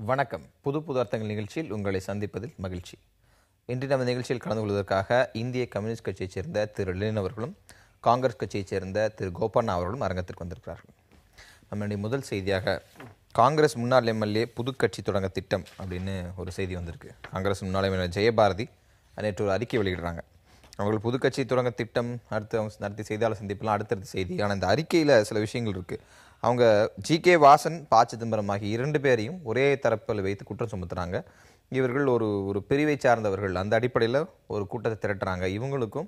வணக்கம். புது புது அர்த்தங்கள் நிகழ்ச்சியில் உங்களை சந்திப்பதில் மகிழ்ச்சி. இன்று நம்ம நிகழ்ச்சியில் கலந்து கொள்வதற்காக இந்திய கம்யூனிஸ்ட் கட்சியைச் சேர்ந்த திரு லெனின் அவர்களும் காங்கிரஸ் கட்சியைச் சேர்ந்த திரு கோபண்ணா அவர்களும் அரங்கத்திற்கு வந்திருக்கிறார்கள். நம்மளுடைய முதல் செய்தியாக காங்கிரஸ் முன்னாள் எம்எல்ஏ புது கட்சி தொடங்க திட்டம் அப்படின்னு ஒரு செய்தி வந்திருக்கு. காங்கிரஸ் முன்னாள் எம்எல்ஏ ஜெயபாரதி நேற்று ஒரு அறிக்கை வெளியிடுறாங்க. அவர்கள் புது கட்சி தொடங்க திட்டம் அடுத்து அவங்க நடத்தி செய்தியாளர் சந்திப்பெல்லாம் அடுத்தடுத்த செய்தி. ஆனால் இந்த அறிக்கையில் சில விஷயங்கள் இருக்குது. அவங்க ஜி.கே. வாசன், ப. சிதம்பரம் ஆகிய 2 பேரையும் ஒரே தரப்பில் வைத்து குற்றம் சுமத்துறாங்க. இவர்கள் ஒரு பிரிவை சார்ந்தவர்கள், அந்த அடிப்படையில் ஒரு கூட்டத்தை திரட்டுறாங்க. இவங்களுக்கும்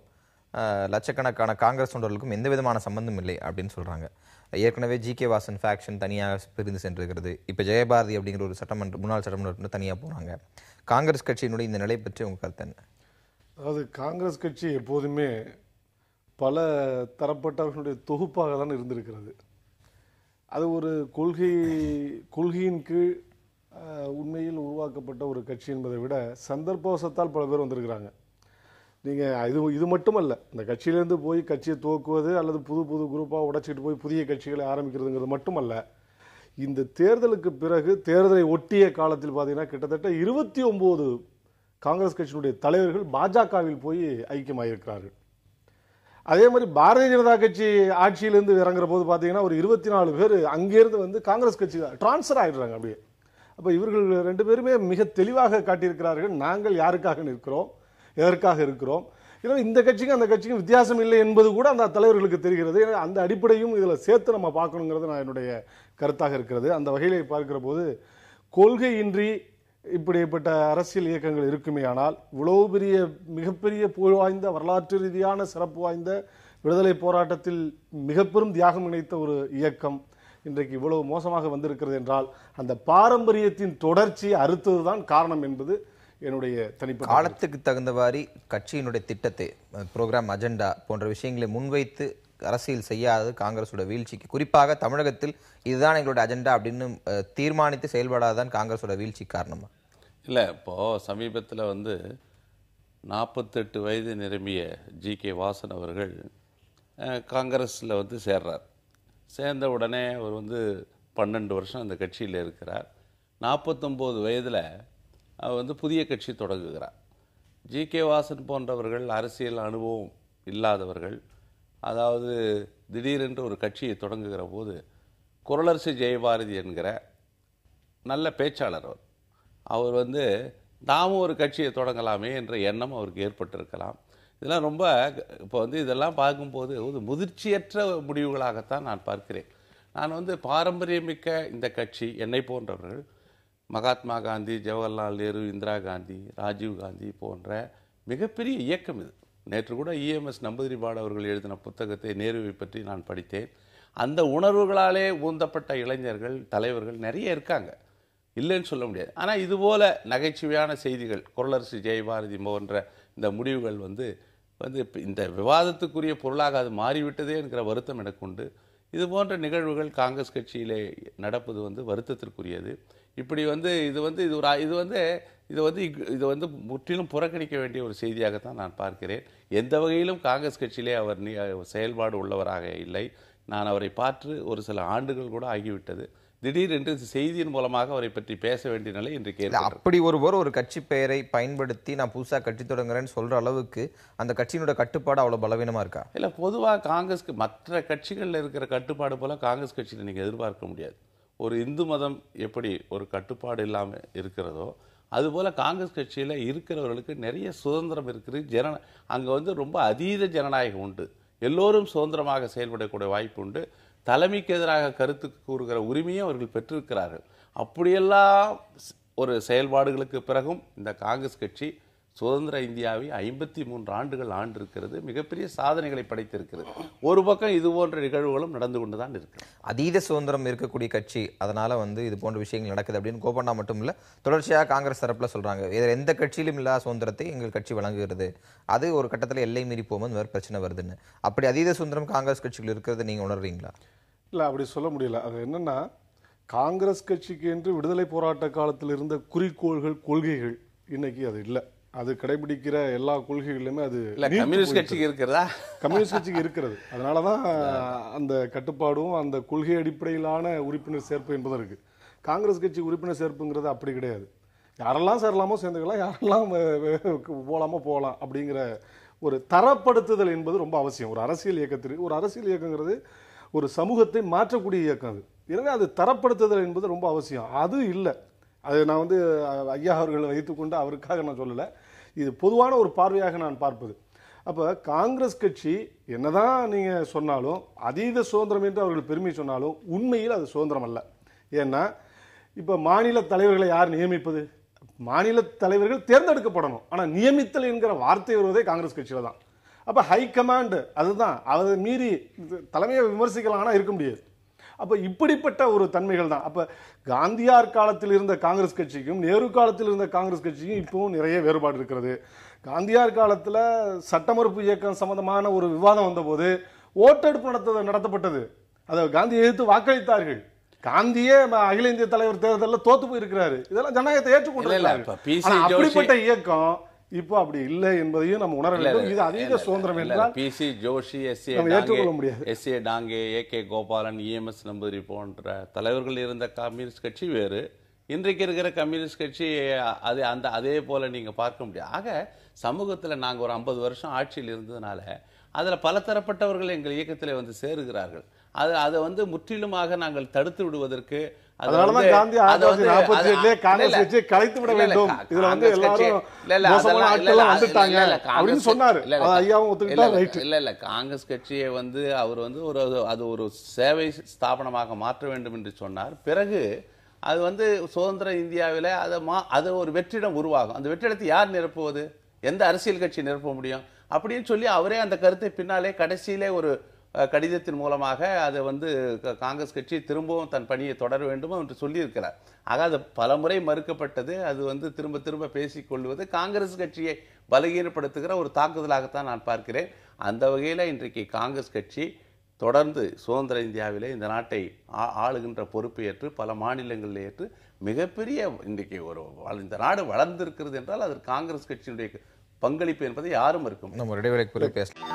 லட்சக்கணக்கான காங்கிரஸ் தொண்டர்களுக்கும் எந்த விதமான சம்பந்தம் இல்லை அப்படின்னு சொல்கிறாங்க. ஏற்கனவே ஜி.கே. வாசன் ஃபேக்ஷன் தனியாக பிரிந்து சென்றிருக்கிறது. இப்போ ஜெயபாரதி அப்படிங்கிற ஒரு முன்னாள் சட்டமன்ற தனியாக போகிறாங்க. காங்கிரஸ் கட்சியினுடைய இந்த நிலை பற்றி உங்கள் கருத்து என்ன? அதாவது காங்கிரஸ் கட்சி எப்போதுமே பல தரப்பட்டவர்களுடைய தொகுப்பாக தான் இருந்திருக்கிறது. அது ஒரு கொள்கையின் கீழ் உண்மையில் உருவாக்கப்பட்ட ஒரு கட்சி என்பதை விட சந்தர்ப்பவசத்தால் பல பேர் வந்திருக்கிறாங்க. நீங்கள் இது மட்டுமல்ல, இந்த கட்சியிலேருந்து போய் கட்சியை துவக்குவது அல்லது புது புது குரூப்பாக உடைச்சிட்டு போய் புதிய கட்சிகளை ஆரம்பிக்கிறதுங்கிறது மட்டுமல்ல. இந்த தேர்தலுக்கு பிறகு தேர்தலை ஒட்டிய காலத்தில் பார்த்தீங்கன்னா கிட்டத்தட்ட 29 காங்கிரஸ் கட்சியினுடைய தலைவர்கள் பாஜகவில் போய் ஐக்கியமாயிருக்கிறார்கள். அதே மாதிரி பாரதிய ஜனதா கட்சி ஆட்சியிலிருந்து இறங்குற போது பார்த்தீங்கன்னா ஒரு 24 பேர் அங்கேருந்து வந்து காங்கிரஸ் கட்சி டிரான்ஸ்ஃபர் ஆகிடுறாங்க அப்படியே. அப்போ இவர்கள் 2 பேருமே மிக தெளிவாக காட்டியிருக்கிறார்கள், நாங்கள் யாருக்காக நிற்கிறோம், எதற்காக இருக்கிறோம். இல்லை இந்த கட்சிக்கும் அந்த கட்சிக்கும் வித்தியாசம் இல்லை என்பது கூட அந்த தலைவர்களுக்கு தெரிகிறது. அந்த அடிப்படையும் இதில் சேர்த்து நம்ம பார்க்கணுங்கிறது நான் என்னுடைய கருத்தாக இருக்கிறது. அந்த வகையில் பார்க்கிற போது கொள்கையின்றி இப்படிப்பட்ட அரசியல் இயக்கங்கள் இருக்குமே ஆனால் இவ்வளவு பெரிய மிகப்பெரிய புகழ் வாய்ந்த வரலாற்று ரீதியான சிறப்பு வாய்ந்த விடுதலை போராட்டத்தில் மிக பெரும் தியாகம் இணைத்த ஒரு இயக்கம் இன்றைக்கு இவ்வளவு மோசமாக வந்திருக்கிறது என்றால் அந்த பாரம்பரியத்தின் தொடர்ச்சியை அறுத்ததுதான் காரணம் என்பது என்னுடைய தனிப்பட்ட. காலத்துக்கு தகுந்தவாறு கட்சியினுடைய திட்டத்தை, ப்ரோக்ராம், அஜெண்டா போன்ற விஷயங்களை முன்வைத்து அரசியல் செய்யாதது காங்கிரஸோட வீழ்ச்சிக்கு, குறிப்பாக தமிழகத்தில் இதுதான் எங்களுடைய அஜெண்டா அப்படின்னு தீர்மானித்து செயல்படாதான் காங்கிரஸோட வீழ்ச்சி காரணமா? இல்லை, இப்போது சமீபத்தில் 48 வயது நிரம்பிய ஜி.கே. வாசன் அவர்கள் காங்கிரஸில் சேர்றார். சேர்ந்த உடனே அவர் 12 வருஷம் அந்த கட்சியில் இருக்கிறார். 49 வயதில் அவர் புதிய கட்சி தொடங்குகிறார். ஜி.கே. வாசன் போன்றவர்கள் அரசியல் அனுபவம் இல்லாதவர்கள். அதாவது திடீரென்று ஒரு கட்சியை தொடங்குகிற போது குறளரசு ஜெயபாரதி என்கிற நல்ல பேச்சாளர் அவர் நாமும் ஒரு கட்சியை தொடங்கலாமே என்ற எண்ணம் அவருக்கு ஏற்பட்டிருக்கலாம். இதெல்லாம் ரொம்ப இப்போ இதெல்லாம் பார்க்கும்போது ஒரு முதிர்ச்சியற்ற முடிவுகளாகத்தான் நான் பார்க்கிறேன். நான் பாரம்பரியமிக்க இந்த கட்சி, என்னை போன்றவர்கள் மகாத்மா காந்தி, ஜவஹர்லால் நேரு, இந்திரா காந்தி, ராஜீவ் காந்தி போன்ற மிகப்பெரிய இயக்கம் இது. நேற்று கூட இஎம்எஸ் நம்பூதிரிபாடு அவர்கள் எழுதின புத்தகத்தை, நேருவை பற்றி நான் படித்தேன். அந்த உணர்வுகளாலே ஊந்தப்பட்ட இளைஞர்கள், தலைவர்கள் நிறைய இருக்காங்க, இல்லைன்னு சொல்ல முடியாது. ஆனால் இதுபோல் நகைச்சுவையான செய்திகள், குறளரசு ஜெயபாரதி போன்ற இந்த முடிவுகள் இந்த விவாதத்துக்குரிய பொருளாக அது மாறிவிட்டதே என்கிற வருத்தம் எனக்கு உண்டு. இது போன்ற நிகழ்வுகள் காங்கிரஸ் கட்சியிலே நடப்பது வருத்தத்திற்குரியது. இப்படி இது முற்றிலும் புறக்கணிக்க வேண்டிய ஒரு செய்தியாகத்தான் நான் பார்க்கிறேன். எந்த வகையிலும் காங்கிரஸ் கட்சியிலே அவர் செயல்பாடு உள்ளவராக இல்லை. நான் அவரை பார்த்து ஒரு சில ஆண்டுகள் கூட ஆகிவிட்டது. திடீரென்று செய்தியின் மூலமாக அவரை பற்றி பேச வேண்டிய நிலை இன்றைக்கு அப்படி ஒரு கட்சி பெயரை பயன்படுத்தி நான் புதுசாக கட்சி தொடங்குறேன்னு சொல்ற அளவுக்கு அந்த கட்சியினோட கட்டுப்பாடு அவ்வளவு பலவீனமா இருக்கா? இல்லை, பொதுவாக காங்கிரஸ்க்கு மற்ற கட்சிகளில் இருக்கிற கட்டுப்பாடு போல காங்கிரஸ் கட்சியில் நீங்கள் எதிர்பார்க்க முடியாது. ஒரு இந்து மதம் எப்படி ஒரு கட்டுப்பாடு இல்லாமல் இருக்கிறதோ அதுபோல் காங்கிரஸ் கட்சியில் இருக்கிறவர்களுக்கு நிறைய சுதந்திரம் இருக்குது. அங்கே ரொம்ப அதீத ஜனநாயகம் உண்டு. எல்லோரும் சுதந்திரமாக செயல்படக்கூடிய வாய்ப்பு உண்டு. தலைமைக்கு எதிராக கருத்து கூறுகிற உரிமையும் அவர்கள் பெற்றிருக்கிறார்கள். அப்படியெல்லாம் ஒரு செயல்பாடுகளுக்கு பிறகும் இந்த காங்கிரஸ் கட்சி சுதந்திர இந்தியாவை 53 ஆண்டுகள் ஆண்டிருக்கிறது. மிகப்பெரிய சாதனைகளை படைத்திருக்கிறது. ஒரு பக்கம் இது போன்ற நிகழ்வுகளும் நடந்து கொண்டுதான் இருக்கு. அதீத சுதந்திரம் இருக்கக்கூடிய கட்சி, அதனால இது போன்ற விஷயங்கள் நடக்குது அப்படின்னு கோபண்ணா மட்டும் இல்ல, தொடர்ச்சியாக காங்கிரஸ் தரப்புல சொல்றாங்க. இதில் எந்த கட்சியிலும் இல்லாத சுதந்திரத்தை எங்கள் கட்சி வழங்குகிறது, அது ஒரு கட்டத்தில் எல்லை மீறி போகும்போது வேறு பிரச்சனை வருதுன்னு. அப்படி அதீத சுதந்திரம் காங்கிரஸ் கட்சியில் இருக்கிறது நீங்க உணர்றீங்களா? இல்லை, அப்படி சொல்ல முடியல. அது என்னன்னா, காங்கிரஸ் கட்சிக்கு என்று விடுதலை போராட்ட காலத்தில் இருந்த குறிக்கோள்கள், கொள்கைகள் இன்னைக்கு அது இல்லை. அது கடைபிடிக்கிற எல்லா கொள்கைகளிலுமே அது கம்யூனிஸ்ட் கட்சிக்கு இருக்கிறதா? கம்யூனிஸ்ட் கட்சிக்கு இருக்கிறது. அதனாலதான் அந்த கட்டுப்பாடும் அந்த கொள்கை அடிப்படையிலான உறுப்பினர் சேர்ப்பு என்பதும் இருக்கு. காங்கிரஸ் கட்சி உறுப்பினர் சேர்ப்புங்கிறது அப்படி கிடையாது. யாரெல்லாம் சேரலாமோ சேர்ந்துக்கலாம், யாரெல்லாம் போகலாமோ போகலாம் அப்படிங்கிற ஒரு தரப்படுத்துதல் என்பது ரொம்ப அவசியம். ஒரு அரசியல் இயக்கத்திற்கு, ஒரு அரசியல் இயக்கங்கிறது ஒரு சமூகத்தை மாற்றக்கூடிய இயக்கம் அது. எனவே அது தரப்படுத்துதல் என்பது ரொம்ப அவசியம். அது இல்லை. அது நான் வந்து ஐயா அவர்களை வைத்துக்கொண்டு அவருக்காக நான் சொல்லலை, இது பொதுவான ஒரு பார்வையாக நான் பார்ப்பது. அப்போ காங்கிரஸ் கட்சி என்னதான் நீங்கள் சொன்னாலும், அதீத சுதந்திரம் என்று அவர்கள் பெருமை சொன்னாலும் உண்மையில் அது சுதந்திரம் அல்ல. ஏன்னா இப்போ மாநில தலைவர்களை யார் நியமிப்பது? மாநில தலைவர்கள் தேர்ந்தெடுக்கப்படணும். ஆனால் நியமித்தல் என்கிற வார்த்தை வருவதே காங்கிரஸ் கட்சியில் தான். அப்போ ஹை கமாண்ட் அதுதான், அதை மீறி தலைமையை விமர்சிக்கலாம், ஆனால் இருக்க முடியாது. அப்போ இப்படிப்பட்ட ஒரு தன்மைகள் தான். அப்போ காந்தியார் காலத்தில் இருந்த காங்கிரஸ் கட்சிக்கும் நேரு காலத்தில் இருந்த காங்கிரஸ் கட்சிக்கும் இப்பவும் நிறைய வேறுபாடு இருக்கிறது. காந்தியார் காலத்தில் சட்ட மறுப்பு இயக்கம் சம்பந்தமான ஒரு விவாதம் வந்தபோது ஓட்டெடுப்பு நடத்தப்பட்டது. அதை காந்தியை எதிர்த்து வாக்களித்தார்கள். காந்தியே அகில இந்திய தலைவர் தேர்தலில் தோத்து போயிருக்கிறாரு. இதெல்லாம் ஜனநாயகத்தை ஏற்றுக்கொண்டு அப்படிப்பட்ட இயக்கம் இப்போ அப்படி இல்லை என்பதையும் நம்ம உணர வேண்டும். இது அதீத சுதந்திரம் என்றால் பிசி ஜோஷி, ஏற்றுக்கொள்ள முடியாது. எஸ்.ஏ. டாங்கே, ஏ.கே. கோபாலன், இ.எம்.எஸ். நம்பூதிரி போன்ற தலைவர்கள் இருந்த கம்யூனிஸ்ட் கட்சி வேறு. இன்றைக்கு இருக்கிற கம்யூனிஸ்ட் கட்சி அதே போல நீங்க பார்க்க முடியாது. ஆக சமூகத்தில் நாங்கள் ஒரு 50 வருஷம் ஆட்சியில் இருந்ததுனால அதில் பல தரப்பட்டவர்கள் எங்கள் இயக்கத்தில் வந்து சேருகிறார்கள். அதை வந்து முற்றிலுமாக நாங்கள் தடுத்து விடுவதற்கு காங்கிரஸ் கட்சியை வந்து அவர் வந்து ஒரு சேவை ஸ்தாபனமாக மாற்ற வேண்டும் என்று சொன்னார். பிறகு அது வந்து சுதந்திர இந்தியாவில் அது ஒரு வெற்றிடம் உருவாகும். அந்த வெற்றிடத்தை யார் நிரப்புவது? எந்த அரசியல் கட்சி நிரப்ப முடியும்? அப்படின்னு சொல்லி அவரே அந்த கருத்தை பின்னாலே கடைசியிலே ஒரு கடிதத்தின் மூலமாக அதை வந்து காங்கிரஸ் கட்சி திரும்பவும் தன் பணியை தொடர வேண்டும் என்று சொல்லியிருக்கிறார். ஆக அது பலமுறை மறுக்கப்பட்டது. அது வந்து திரும்ப திரும்ப பேசிக்கொள்வது காங்கிரஸ் கட்சியை பலகீனப்படுத்துகிற ஒரு தாக்குதலாகத்தான் நான் பார்க்கிறேன். அந்த வகையில் இன்றைக்கு காங்கிரஸ் கட்சி தொடர்ந்து சுதந்திர இந்தியாவிலே இந்த நாட்டை ஆளுகின்ற பொறுப்பை ஏற்று பல மாநிலங்களில் ஏற்று மிகப்பெரிய இன்றைக்கு இந்த நாடு வளர்ந்திருக்கிறது என்றால் அது காங்கிரஸ் கட்சியினுடைய பங்களிப்பு என்பதை யாரும் இருக்கும். நம்ம இடைவெளிக்கு பேசலாம்.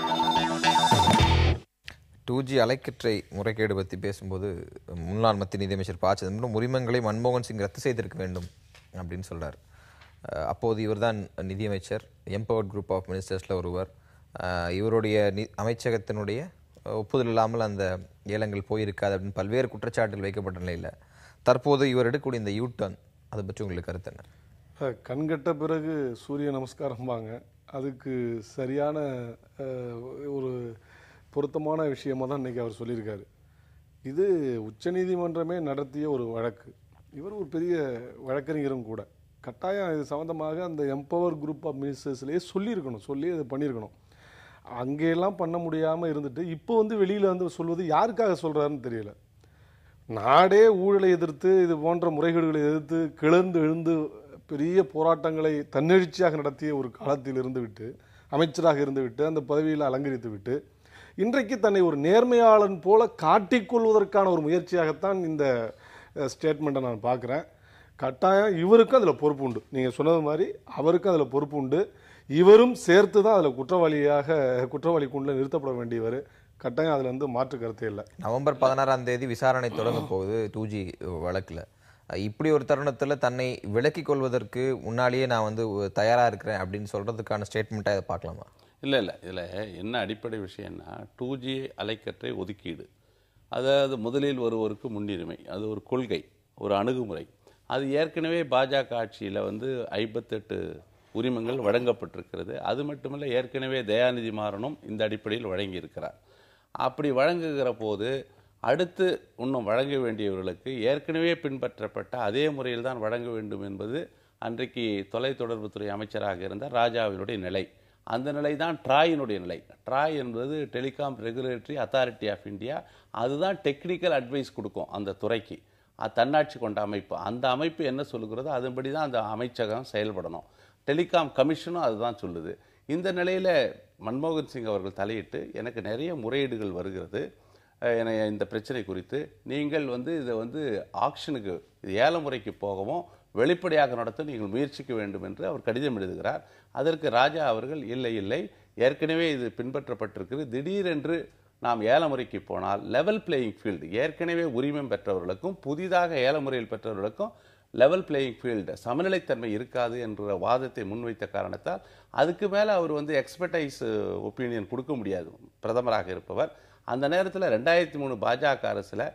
2G அலைக்கற்றை முறைகேடு பற்றி பேசும்போது முன்னாள் மத்திய நிதியமைச்சர் ப. சிதம்பரம் உரிமங்களை மன்மோகன் சிங் ரத்து செய்திருக்க வேண்டும் அப்படின்னு சொல்றார். அப்போது இவர் தான் நிதியமைச்சர், எம்பவர்ட் குரூப் ஆஃப் மினிஸ்டர்ஸில் ஒருவர். இவருடைய அமைச்சகத்தினுடைய ஒப்புதல் இல்லாமல் அந்த ஏலங்கள் போயிருக்காது அப்படின்னு பல்வேறு குற்றச்சாட்டுகள் வைக்கப்பட்ட நிலையில் தற்போது இவர் எடுக்கக்கூடிய இந்த யூ-டர்ன், அதை பற்றி உங்களுக்கு கருத்து என்ன? கண்கட்ட பிறகு சூரிய நமஸ்காரம்பாங்க. அதுக்கு சரியான ஒரு பொருத்தமான விஷயமாக தான் இன்றைக்கி அவர் சொல்லியிருக்காரு. இது உச்சநீதிமன்றமே நடத்திய ஒரு வழக்கு. இவர் ஒரு பெரிய வழக்கறிஞரும் கூட. கட்டாயம் இது சம்மந்தமாக அந்த எம்பவர் குரூப் ஆஃப் மினிஸ்டர்ஸ்லேயே சொல்லியிருக்கணும், சொல்லி அதை பண்ணியிருக்கணும். அங்கேயெல்லாம் பண்ண முடியாமல் இருந்துட்டு இப்போ வந்து வெளியில் வந்து சொல்வது யாருக்காக சொல்கிறாருன்னு தெரியல. நாடே ஊழலை எதிர்த்து இது போன்ற முறைகேடுகளை எதிர்த்து கிளர்ந்து எழுந்து பெரிய போராட்டங்களை தன்னெழுச்சியாக நடத்திய ஒரு காலத்தில் இருந்துவிட்டு, அமைச்சராக இருந்துவிட்டு, அந்த பதவியில் அலங்கரித்து விட்டு, இன்றைக்கு தன்னை ஒரு நேர்மையாளன் போல காட்டிக்கொள்வதற்கான ஒரு முயற்சியாகத்தான் இந்த ஸ்டேட்மெண்ட்டை நான் பார்க்குறேன். கட்டாயம் இவருக்கும் அதில் பொறுப்பு உண்டு. நீங்கள் சொன்னது மாதிரி அவருக்கும் அதில் பொறுப்பு உண்டு. இவரும் சேர்த்து தான் அதில் குற்றவாளி கூண்டில் நிறுத்தப்பட வேண்டியவர். கட்டாயம் அதில் வந்து மாற்று கருத்தே இல்லை. நவம்பர் 16ஆம் தேதி விசாரணை தொடங்க போகுது 2G வழக்கில். இப்படி ஒரு தருணத்தில் தன்னை விலக்கிக் கொள்வதற்கு முன்னாலேயே நான் வந்து தயாராக இருக்கிறேன் அப்படின்னு சொல்கிறதுக்கான ஸ்டேட்மெண்ட்டாக இதை பார்க்கலாமா? இல்லை, இதில் என்ன அடிப்படை விஷயம்னா 2G அலைக்கற்றை ஒதுக்கீடு, அதாவது முதலில் ஒருவருக்கு முன்னுரிமை, அது ஒரு கொள்கை, ஒரு அணுகுமுறை. அது ஏற்கனவே பாஜக ஆட்சியில் வந்து 58 உரிமங்கள் வழங்கப்பட்டிருக்கிறது. அது மட்டுமல்ல, ஏற்கனவே தயாநிதி மாறனும் இந்த அடிப்படையில் வழங்கியிருக்கிறார். அப்படி வழங்குகிற போது அடுத்து இன்னும் வழங்க வேண்டியவர்களுக்கு ஏற்கனவே பின்பற்றப்பட்ட அதே முறையில் தான் வழங்க வேண்டும் என்பது அன்றைக்கு தொலைத்தொடர்புத்துறை அமைச்சராக இருந்த ராஜாவினுடைய நிலை. அந்த நிலை தான் ட்ராயினுடைய நிலை. ட்ராய் என்பது telecom regulatory authority of India. அதுதான் டெக்னிக்கல் அட்வைஸ் கொடுக்கும் அந்த துறைக்கு. தன்னாட்சி கொண்ட அமைப்பு. அந்த அமைப்பு என்ன சொல்லுகிறதோ அதன்படி தான் அந்த அமைச்சகம் செயல்படணும். டெலிகாம் கமிஷனும் அதுதான் சொல்லுது. இந்த நிலையில் மன்மோகன் சிங் அவர்கள் தலையிட்டு எனக்கு நிறைய முறையீடுகள் வருகிறது இந்த பிரச்சனை குறித்து, நீங்கள் வந்து இதை வந்து ஆக்ஷனுக்கு, இது ஏல முறைக்கு போகவும் வெளிப்படையாக நடத்த நீங்கள் முயற்சிக்க வேண்டும் என்று அவர் கடிதம் எழுதுகிறார். அதற்கு ராஜா அவர்கள் இல்லை, ஏற்கனவே இது பின்பற்றப்பட்டிருக்கிறது, திடீரென்று நாம் ஏலமுறைக்கு போனால் லெவல் பிளேயிங் ஃபீல்டு, ஏற்கனவே உரிமம் பெற்றவர்களுக்கும் புதிதாக ஏலமுறையில் பெற்றவர்களுக்கும் லெவல் பிளேயிங் ஃபீல்டு, சமநிலைத்தன்மை இருக்காது என்ற வாதத்தை முன்வைத்த காரணத்தால் அதுக்கு மேலே அவர் எக்ஸ்பர்டைஸ் ஒப்பீனியன் கொடுக்க முடியாது பிரதமராக இருப்பவர். அந்த நேரத்தில் 2003 பாஜக அரசில்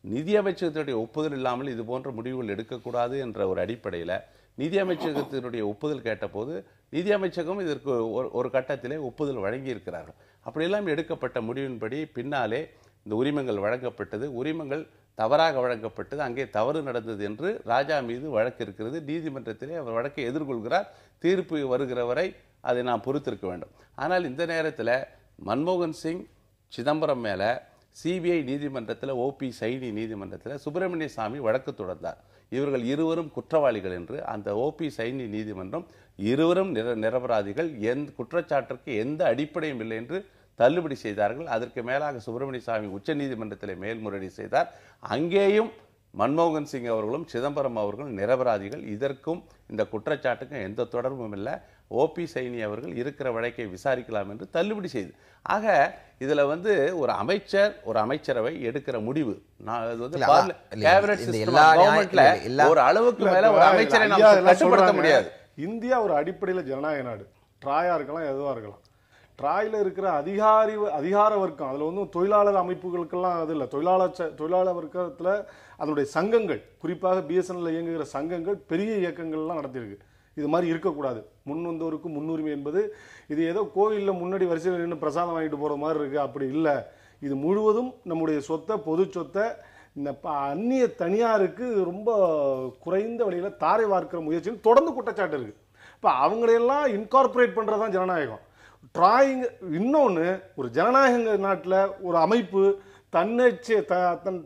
நிதியமைச்சகத்தினுடைய ஒப்புதல் இல்லாமல் இது போன்ற முடிவுகள் எடுக்கக்கூடாது என்ற ஒரு அடிப்படையில் நிதியமைச்சகத்தினுடைய ஒப்புதல் கேட்டபோது நிதியமைச்சகம் இதற்கு ஒரு கட்டத்திலே ஒப்புதல் வழங்கியிருக்கிறார்கள். அப்படியெல்லாம் எடுக்கப்பட்ட முடிவின்படி பின்னாலே இந்த உரிமங்கள் வழங்கப்பட்டது. உரிமங்கள் தவறாக வழங்கப்பட்டது, அங்கே தவறு நடந்தது என்று ராஜா மீது வழக்கு இருக்கிறது. நீதிமன்றத்திலே அவர் வழக்கை எதிர்கொள்கிறார். தீர்ப்பு வருகிற வரை அதை நாம் பொறுத்திருக்க வேண்டும். ஆனால் இந்த நேரத்தில் மன்மோகன் சிங், சிதம்பரம் மேலே சிபிஐ நீதிமன்றத்தில், ஓபி சைனி நீதிமன்றத்தில் சுப்பிரமணிய சாமி வழக்கு தொடர்ந்தார். இவர்கள் இருவரும் குற்றவாளிகள் என்று அந்த ஓபி சைனி நீதிமன்றம் இருவரும் நிரபராதிகள், குற்றச்சாட்டிற்கு எந்த அடிப்படையும் இல்லை என்று தள்ளுபடி செய்தார்கள். அதற்கு மேலாக சுப்பிரமணிய சாமி உச்ச நீதிமன்றத்தில் மேல்முறையீடு செய்தார். அங்கேயும் மன்மோகன் சிங் அவர்களும் சிதம்பரம் அவர்களும் நிரபராதிகள், இதற்கும் இந்த குற்றச்சாட்டுக்கும் எந்த தொடர்பும் இல்லை, ஓபி சைனி அவர்கள் இருக்கிற வழக்கை விசாரிக்கலாம் என்று தள்ளுபடி செய்து. ஆக இதுல ஒரு அமைச்சர், ஒரு அமைச்சரவை எடுக்கிற முடிவு, ஒரு அளவுக்கு மேல ஒரு அமைச்சரை கட்டுப்படுத்த முடியாது. இந்தியா ஒரு அடிப்படையில் ஜனநாயக நாடு. ட்ராயா இருக்கலாம், எதுவா இருக்கலாம். ட்ராயில இருக்கிற அதிகார வர்க்கம், அதுல தொழிலாளர் அமைப்புகளுக்கெல்லாம் அது இல்லை. தொழிலாளர் வர்க்கத்துல அதனுடைய சங்கங்கள், குறிப்பாக பிஎஸ்என்எல் இயங்குகிற சங்கங்கள் பெரிய இயக்கங்கள்லாம் நடத்தியிருக்கு. இது மாதிரி இருக்கக்கூடாது, முன் வந்தோருக்கு முன்னுரிமை என்பது. இது ஏதோ கோயிலில் முன்னாடி வரிசையில் நின்று பிரசாதம் வாங்கிட்டு போற மாதிரி இருக்கு, அப்படி இல்லை. இது முழுவதும் நம்முடைய சொத்தை, பொது சொத்தை இந்த அந்நிய தனியாருக்கு ரொம்ப குறைந்த வழியில தாரை வார்க்கிற முயற்சியில் தொடர்ந்து குற்றச்சாட்டு இருக்கு. இப்ப அவங்களையெல்லாம் இன்கார்பரேட் பண்றதுதான் ஜனநாயகம். ட்ராயிங் இன்னொன்று, ஒரு ஜனநாயக நாட்டில் ஒரு அமைப்பு தன்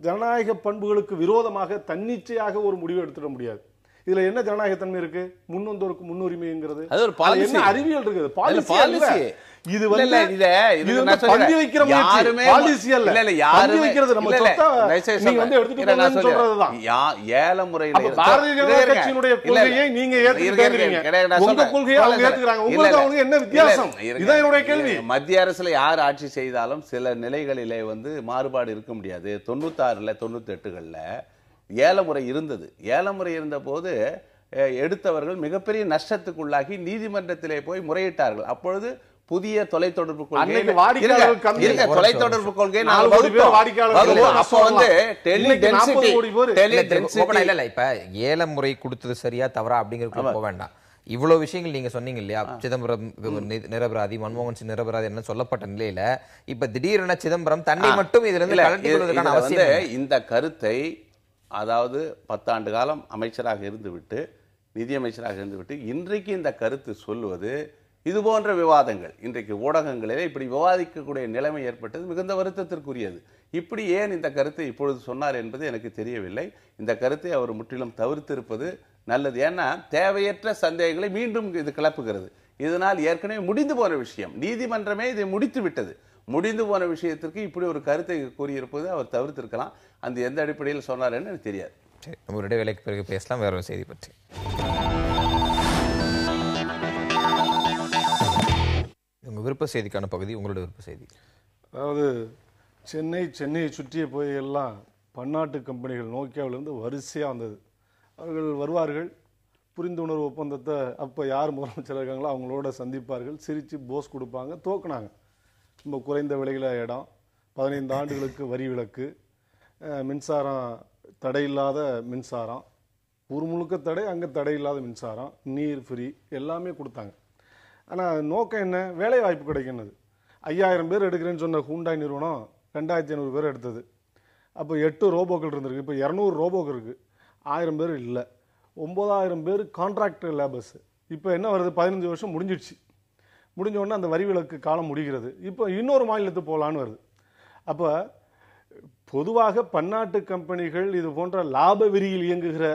ஜனநாயக பண்புகளுக்கு விரோதமாக தன்னிச்சையாக ஒரு முடிவு எடுத்துட முடியாது. இதுல என்ன ஜனநாயகத்தன்மை இருக்கு? முன்வந்தோருக்கு முன்னுரிமைங்கிறது என்ன அறிவியல் இருக்குது? பாலிசி. இது பந்தி வைக்கிற பாலிசி அல்ல. பந்தி வைக்கிறது நம்ம நீங்க எடுத்துட்டு போங்கன்னு சொல்றதுதான். ஏலமுறையில் பாரதிய ஜனதா கட்சியினுடைய கொள்கையை நீங்க ஏத்துக்கிறீங்க, உங்க கொள்கையை அவங்க ஏத்துக்கிறாங்க. உங்களுக்கு அவங்க என்ன வித்தியாசம்? இதான் என்னுடைய கேள்வி. மத்திய அரசுல யார் ஆட்சி செய்தாலும் சில நிலைகளிலே மாறுபாடு இருக்க முடியாது. 96ல 98கள்ல ஏலமுறை இருந்தது. ஏலமுறை இருந்த போது எடுத்தவர்கள் மிகப்பெரிய நஷ்டத்துக்குள்ளாகி நீதிமன்றத்திலே போய் முறையிட்டார்கள். அப்பொழுது புதிய தொலைத்தொடர்பு கொள்கை, தொலைத்தொடர்பு கொள்கை இப்ப ஏலமுறை கொடுத்தது சரியா தவறா அப்படிங்கிறது போக வேண்டாம். இவ்வளவு விஷயங்கள் நீங்க சொன்னீங்க இல்லையா? சிதம்பரம் நிரபராதி, மன்மோகன் சிங் நிரபராதி என்ன சொல்லப்பட்ட நிலையில இப்ப திடீரென சிதம்பரம் தன்னை மட்டும் இதுல இருந்து கலட்டி கொள்வதற்கான அவசியம் இந்த கருத்தை, அதாவது 10 ஆண்டு காலம் அமைச்சராக இருந்துவிட்டு, நிதியமைச்சராக இருந்துவிட்டு இன்றைக்கு இந்த கருத்து சொல்லுவது, இது போன்ற விவாதங்கள் இன்றைக்கு ஊடகங்களிலே இப்படி விவாதிக்கக்கூடிய நிலைமை ஏற்பட்டது மிகுந்த வருத்தத்திற்குரியது. இப்படி ஏன் இந்த கருத்தை இப்பொழுது சொன்னார் என்பது எனக்கு தெரியவில்லை. இந்த கருத்தை அவர் முற்றிலும் தவிர்த்திருப்பது நல்லது. ஏன்னா தேவையற்ற சந்தேகங்களை மீண்டும் இது கிளப்புகிறது. இதனால் ஏற்கனவே முடிந்து போன விஷயம், நீதிமன்றமே இதை முடித்து விட்டது. முடிந்து போன விஷயத்திற்கு இப்படி ஒரு கருத்தை கூறியிருப்பது அவர் தவிர்த்திருக்கலாம். அந்த எந்த அடிப்படையில் சொன்னார்ன்னு எனக்கு தெரியாது. சரி, நம்ம ஒரு இடைவேளைக்கு பிறகு பேசலாம் வேற ஒரு செய்தி பற்றி. உங்கள் விருப்ப செய்திக்கான பகுதி, உங்களோட விருப்ப செய்தி. அதாவது சென்னையை சுற்றிய போய் எல்லாம் பன்னாட்டு கம்பெனிகள் நோக்கியாவிலிருந்து வரிசையாக வந்தது. அவர்கள் வருவார்கள், புரிந்துணர்வு ஒப்பந்தத்தை அப்போ யார் முதலமைச்சர் இருக்காங்களோ அவங்களோட சந்திப்பார்கள், சிரித்து போஸ் கொடுப்பாங்க, தோக்குனாங்க. ரொம்ப குறைந்த விலையில் இடம், 15 ஆண்டுகளுக்கு வரி விலக்கு, மின்சாரம் தடையில்லாத மின்சாரம், ஊர் முழுக்க தடை, அங்கே தடையில்லாத மின்சாரம், நீர் ஃப்ரீ, எல்லாமே கொடுத்தாங்க. ஆனால் நோக்கம் என்ன? வேலை வாய்ப்பு கிடைக்கினது. 5000 பேர் எடுக்கிறேன்னு சொன்ன ஹூண்டாய் நிறுவனம் 2500 பேர் எடுத்தது. அப்போ 8 ரோபோக்கள் இருந்திருக்கு, இப்போ 200 ரோபோக்கள் இருக்குது, 1000 பேர் இல்லை. 9000 பேர் கான்ட்ராக்டர் லேபர்ஸ். இப்போ என்ன வருது? 15 வருஷம் முடிஞ்சிடுச்சு. முடிஞ்ச உடனே அந்த வரி விலக்கு காலம் முடிகிறது. இப்போ இன்னொரு மாநிலத்துக்கு போகலான்னு வருது. அப்போ பொதுவாக பன்னாட்டு கம்பெனிகள், இது போன்ற லாப வெறியில் இயங்குகிற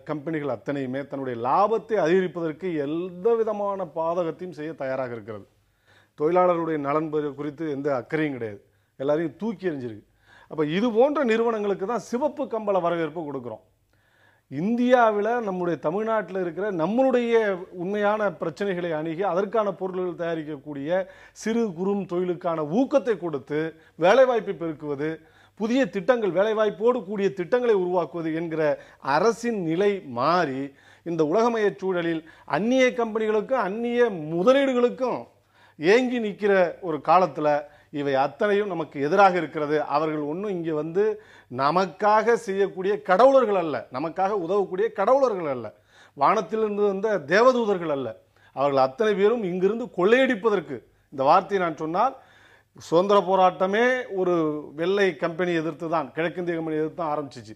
கம்பெனிகள் அத்தனையுமே தன்னுடைய லாபத்தை அதிகரிப்பதற்கு எந்த விதமான பாதகத்தையும் செய்ய தயாராக இருக்கிறது. தொழிலாளர்களுடைய நலன் குறித்து எந்த அக்கறையும் கிடையாது, எல்லாரையும் தூக்கி எறிஞ்சிருக்கு. அப்போ இது போன்ற நிறுவனங்களுக்கு தான் சிவப்பு கம்பள வரவேற்பு கொடுக்குறோம். இந்தியாவில் நம்முடைய தமிழ்நாட்டில் இருக்கிற நம்மளுடைய உண்மையான பிரச்சனைகளை அணுகி அதற்கான பொருள்கள் தயாரிக்கக்கூடிய சிறு குறும் தொழிலுக்கான ஊக்கத்தை கொடுத்து வேலைவாய்ப்பை பெருக்குவது, புதிய திட்டங்கள், வேலைவாய்ப்போடு கூடிய திட்டங்களை உருவாக்குவது என்கிற அரசின் நிலை மாறி இந்த உலகமய சூழலில் அந்நிய கம்பெனிகளுக்கும் அந்நிய முதலீடுகளுக்கும் ஏங்கி நிற்கிற ஒரு காலத்தில் இவை அத்தனையும் நமக்கு எதிராக இருக்கிறது. அவர்கள் ஒன்றும் இங்கே வந்து நமக்காக செய்யக்கூடிய கடவுளர்கள் அல்ல, நமக்காக உதவக்கூடிய கடவுளர்கள் அல்ல, வானத்திலிருந்து வந்த தேவதூதர்கள் அல்ல. அவர்கள் அத்தனை பேரும் இங்கிருந்து கொள்ளையடிப்பதற்கு, இந்த வார்த்தையை நான் சொன்னால் சுதந்திர போராட்டமே ஒரு வெள்ளை கம்பெனி எதிர்த்து தான், கிழக்கிந்திய கம்பெனி எதிர்த்து தான் ஆரம்பிச்சிச்சு.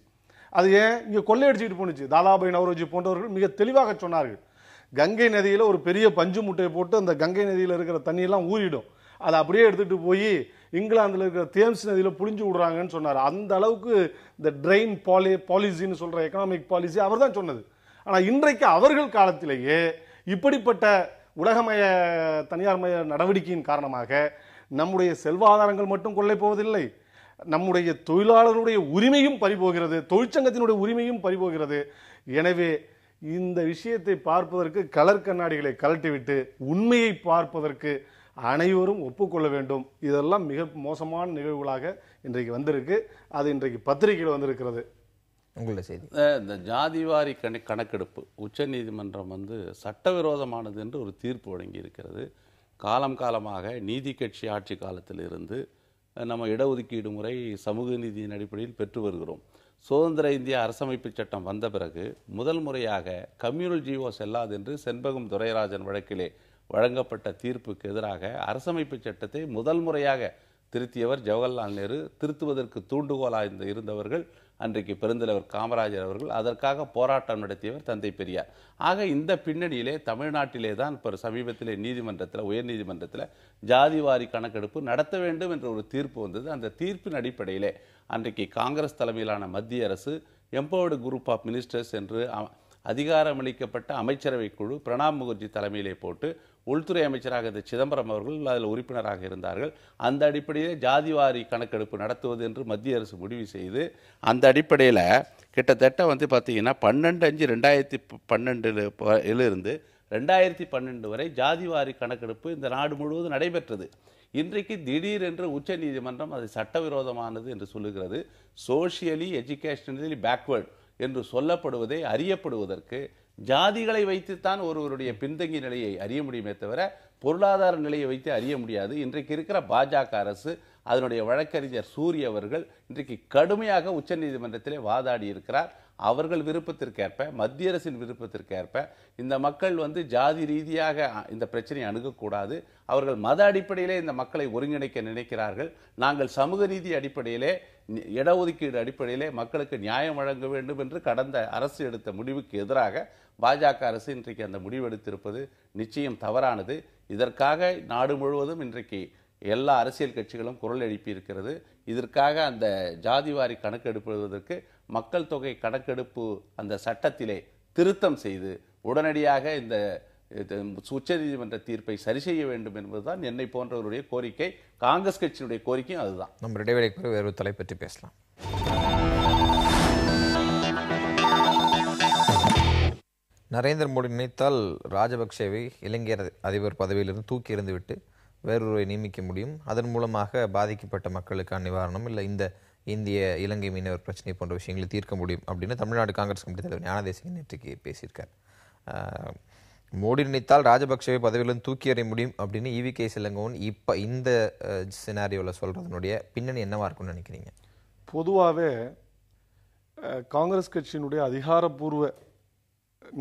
அது ஏன் இங்கே கொள்ளையடிச்சுட்டு போணுச்சு? தாதாபாய் நவரோஜி போன்றவர்கள் மிக தெளிவாக சொன்னார்கள். கங்கை நதியில் ஒரு பெரிய பஞ்சு முட்டையை போட்டு அந்த கங்கை நதியில் இருக்கிற தண்ணியெல்லாம் ஊறிடும், அதை அப்படியே எடுத்துகிட்டு போய் இங்கிலாந்தில் இருக்கிற தேம்ஸ் நதியில் புழிஞ்சு விடுறாங்கன்னு சொன்னார். அந்த அளவுக்கு இந்த ட்ரெயின் பாலிசின்னு சொல்கிற எக்கனாமிக் பாலிசி அவர் தான் சொன்னது. ஆனால் இன்றைக்கு அவர்கள் காலத்திலேயே இப்படிப்பட்ட உலகமய தனியார்மய நடவடிக்கையின் காரணமாக நம்முடைய செல்வாதாரங்கள் மட்டும் கொள்ளை போவதில்லை, நம்முடைய தொழிலாளர்களுடைய உரிமையும் பறிபோகிறது, தொழிற்சங்கத்தினுடைய உரிமையும் பறிபோகிறது. எனவே இந்த விஷயத்தை பார்ப்பதற்கு கலர் கண்ணாடிகளை கழட்டிவிட்டு உண்மையை பார்ப்பதற்கு அனைவரும் ஒப்புக்கொள்ள வேண்டும். இதெல்லாம் மிக மோசமான நிகழ்வுகளாக இன்றைக்கு வந்திருக்கு. அது இன்றைக்கு பத்திரிகையில் வந்திருக்கிறது. உங்களுடைய செய்தி. இந்த ஜாதிவாரி கணக்கெடுப்பு உச்சநீதிமன்றம் வந்து சட்டவிரோதமானது என்று ஒரு தீர்ப்பு வழங்கி இருக்கிறது. காலம் காலமாக நீதி கட்சி ஆட்சி காலத்தில் இருந்து நம்ம இடஒதுக்கீடு முறை சமூக நீதியின் அடிப்படையில் பெற்று வருகிறோம். சுதந்திர இந்திய அரசமைப்பு சட்டம் வந்த பிறகு முதல் முறையாக கம்யூனல் ஜீவோ செல்லாது என்று செண்பகம் துரைராஜன் வழக்கிலே வழங்கப்பட்ட தீர்ப்புக்கு எதிராக அரசமைப்பு சட்டத்தை முதல் முறையாக திருத்தியவர் ஜவஹர்லால் நேரு. திருத்துவதற்கு தூண்டுகோலாக இருந்தவர்கள் அன்றைக்கு பெருந்தலைவர் காமராஜர் அவர்கள். அதற்காக போராட்டம் நடத்தியவர் தந்தை பெரியார். ஆக இந்த பின்னணியிலே தமிழ்நாட்டிலே தான் இப்போ சமீபத்திலே நீதிமன்றத்தில், உயர்நீதிமன்றத்தில் ஜாதிவாரி கணக்கெடுப்பு நடத்த வேண்டும் என்ற ஒரு தீர்ப்பு வந்தது. அந்த தீர்ப்பின் அடிப்படையிலே அன்றைக்கு காங்கிரஸ் தலைமையிலான மத்திய அரசு எம்பவர்டு குரூப் ஆஃப் மினிஸ்டர்ஸ் என்று அதிகாரமளிக்கப்பட்ட அமைச்சரவை குழு பிரணாப் முகர்ஜி தலைமையிலே போட்டு, உள்துறை அமைச்சராக இந்த சிதம்பரம் அவர்கள் அதில் உறுப்பினராக இருந்தார்கள். அந்த அடிப்படையில் ஜாதிவாரி கணக்கெடுப்பு நடத்துவது என்று மத்திய அரசு முடிவு செய்து, அந்த அடிப்படையில் கிட்டத்தட்ட வந்து பார்த்தீங்கன்னா 12/5/2012 2012 வரை ஜாதிவாரி கணக்கெடுப்பு இந்த நாடு முழுவதும் நடைபெற்றது. இன்றைக்கு திடீரென்று உச்ச நீதிமன்றம் அது சட்டவிரோதமானது என்று சொல்லுகிறது. சோஷியலி எஜுகேஷனலி பேக்வேர்டு என்று சொல்லப்படுவதை அறியப்படுவதற்கு ஜாதிகளை வைத்துத்தான் ஒருவருடைய பின்தங்கிய நிலையை அறிய முடியுமே தவிர பொருளாதார நிலையை வைத்து அறிய முடியாது. இன்றைக்கு இருக்கிற பாஜக அரசு, அதனுடைய வழக்கறிஞர் சூரிய அவர்கள் இன்றைக்கு கடுமையாக உச்சநீதிமன்றத்திலே வாதாடி இருக்கிறார். அவர்கள் விருப்பத்திற்கேற்ப, மத்திய அரசின் விருப்பத்திற்கேற்ப இந்த மக்கள் வந்து ஜாதி ரீதியாக இந்த பிரச்சனையை அணுகக்கூடாது, அவர்கள் மத அடிப்படையிலே இந்த மக்களை ஒருங்கிணைக்க நினைக்கிறார்கள், நாங்கள் சமூக நீதி அடிப்படையிலே, இடஒதுக்கீடு அடிப்படையிலே மக்களுக்கு நியாயம் வழங்க வேண்டும் என்று கடந்த அரசு எடுத்த முடிவுக்கு எதிராக பாஜக அரசு இன்றைக்கு அந்த முடிவெடுத்திருப்பது நிச்சயம் தவறானது. இதற்காக நாடு முழுவதும் இன்றைக்கு எல்லா அரசியல் கட்சிகளும் குரல் எழுப்பி இருக்கிறது. இதற்காக அந்த ஜாதிவாரி கணக்கெடுப்பதற்கு மக்கள் தொகை கணக்கெடுப்பு அந்த சட்டத்திலே திருத்தம் செய்து உடனடியாக இந்த உச்சநீதிமன்ற தீர்ப்பை சரி செய்ய வேண்டும் என்பதுதான் என்னை போன்றவருடைய கோரிக்கை. காங்கிரஸ் கட்சியினுடைய கோரிக்கையும் அதுதான். நம்ம இடைவெளிக்கு வேறு தலை பற்றி பேசலாம். நரேந்திர மோடி நினைத்தால் ராஜபக்சேவை இலங்கை அதிபர் பதவியிலிருந்து தூக்கி எறிந்துவிட்டு வேறொருவரை நியமிக்க முடியும். அதன் மூலமாக பாதிக்கப்பட்ட மக்களுக்கான நிவாரணம் இல்லை இந்த இந்திய இலங்கை மீனவர் பிரச்சனை போன்ற விஷயங்களை தீர்க்க முடியும் அப்படின்னு தமிழ்நாடு காங்கிரஸ் கமிட்டி தலைவர் ஞானதேசிகன் நேற்றுக்கு பேசியிருக்கார். மோடி நினைத்தால் ராஜபக்சேவை பதவியிலிருந்து தூக்கி எறிய முடியும் அப்படின்னு EVK இளங்கோவன் இப்போ இந்த சினாரியோவில் சொல்கிறதுனுடைய பின்னணி என்னவா இருக்கும்னு நினைக்கிறீங்க? பொதுவாகவே காங்கிரஸ் கட்சியினுடைய அதிகாரப்பூர்வ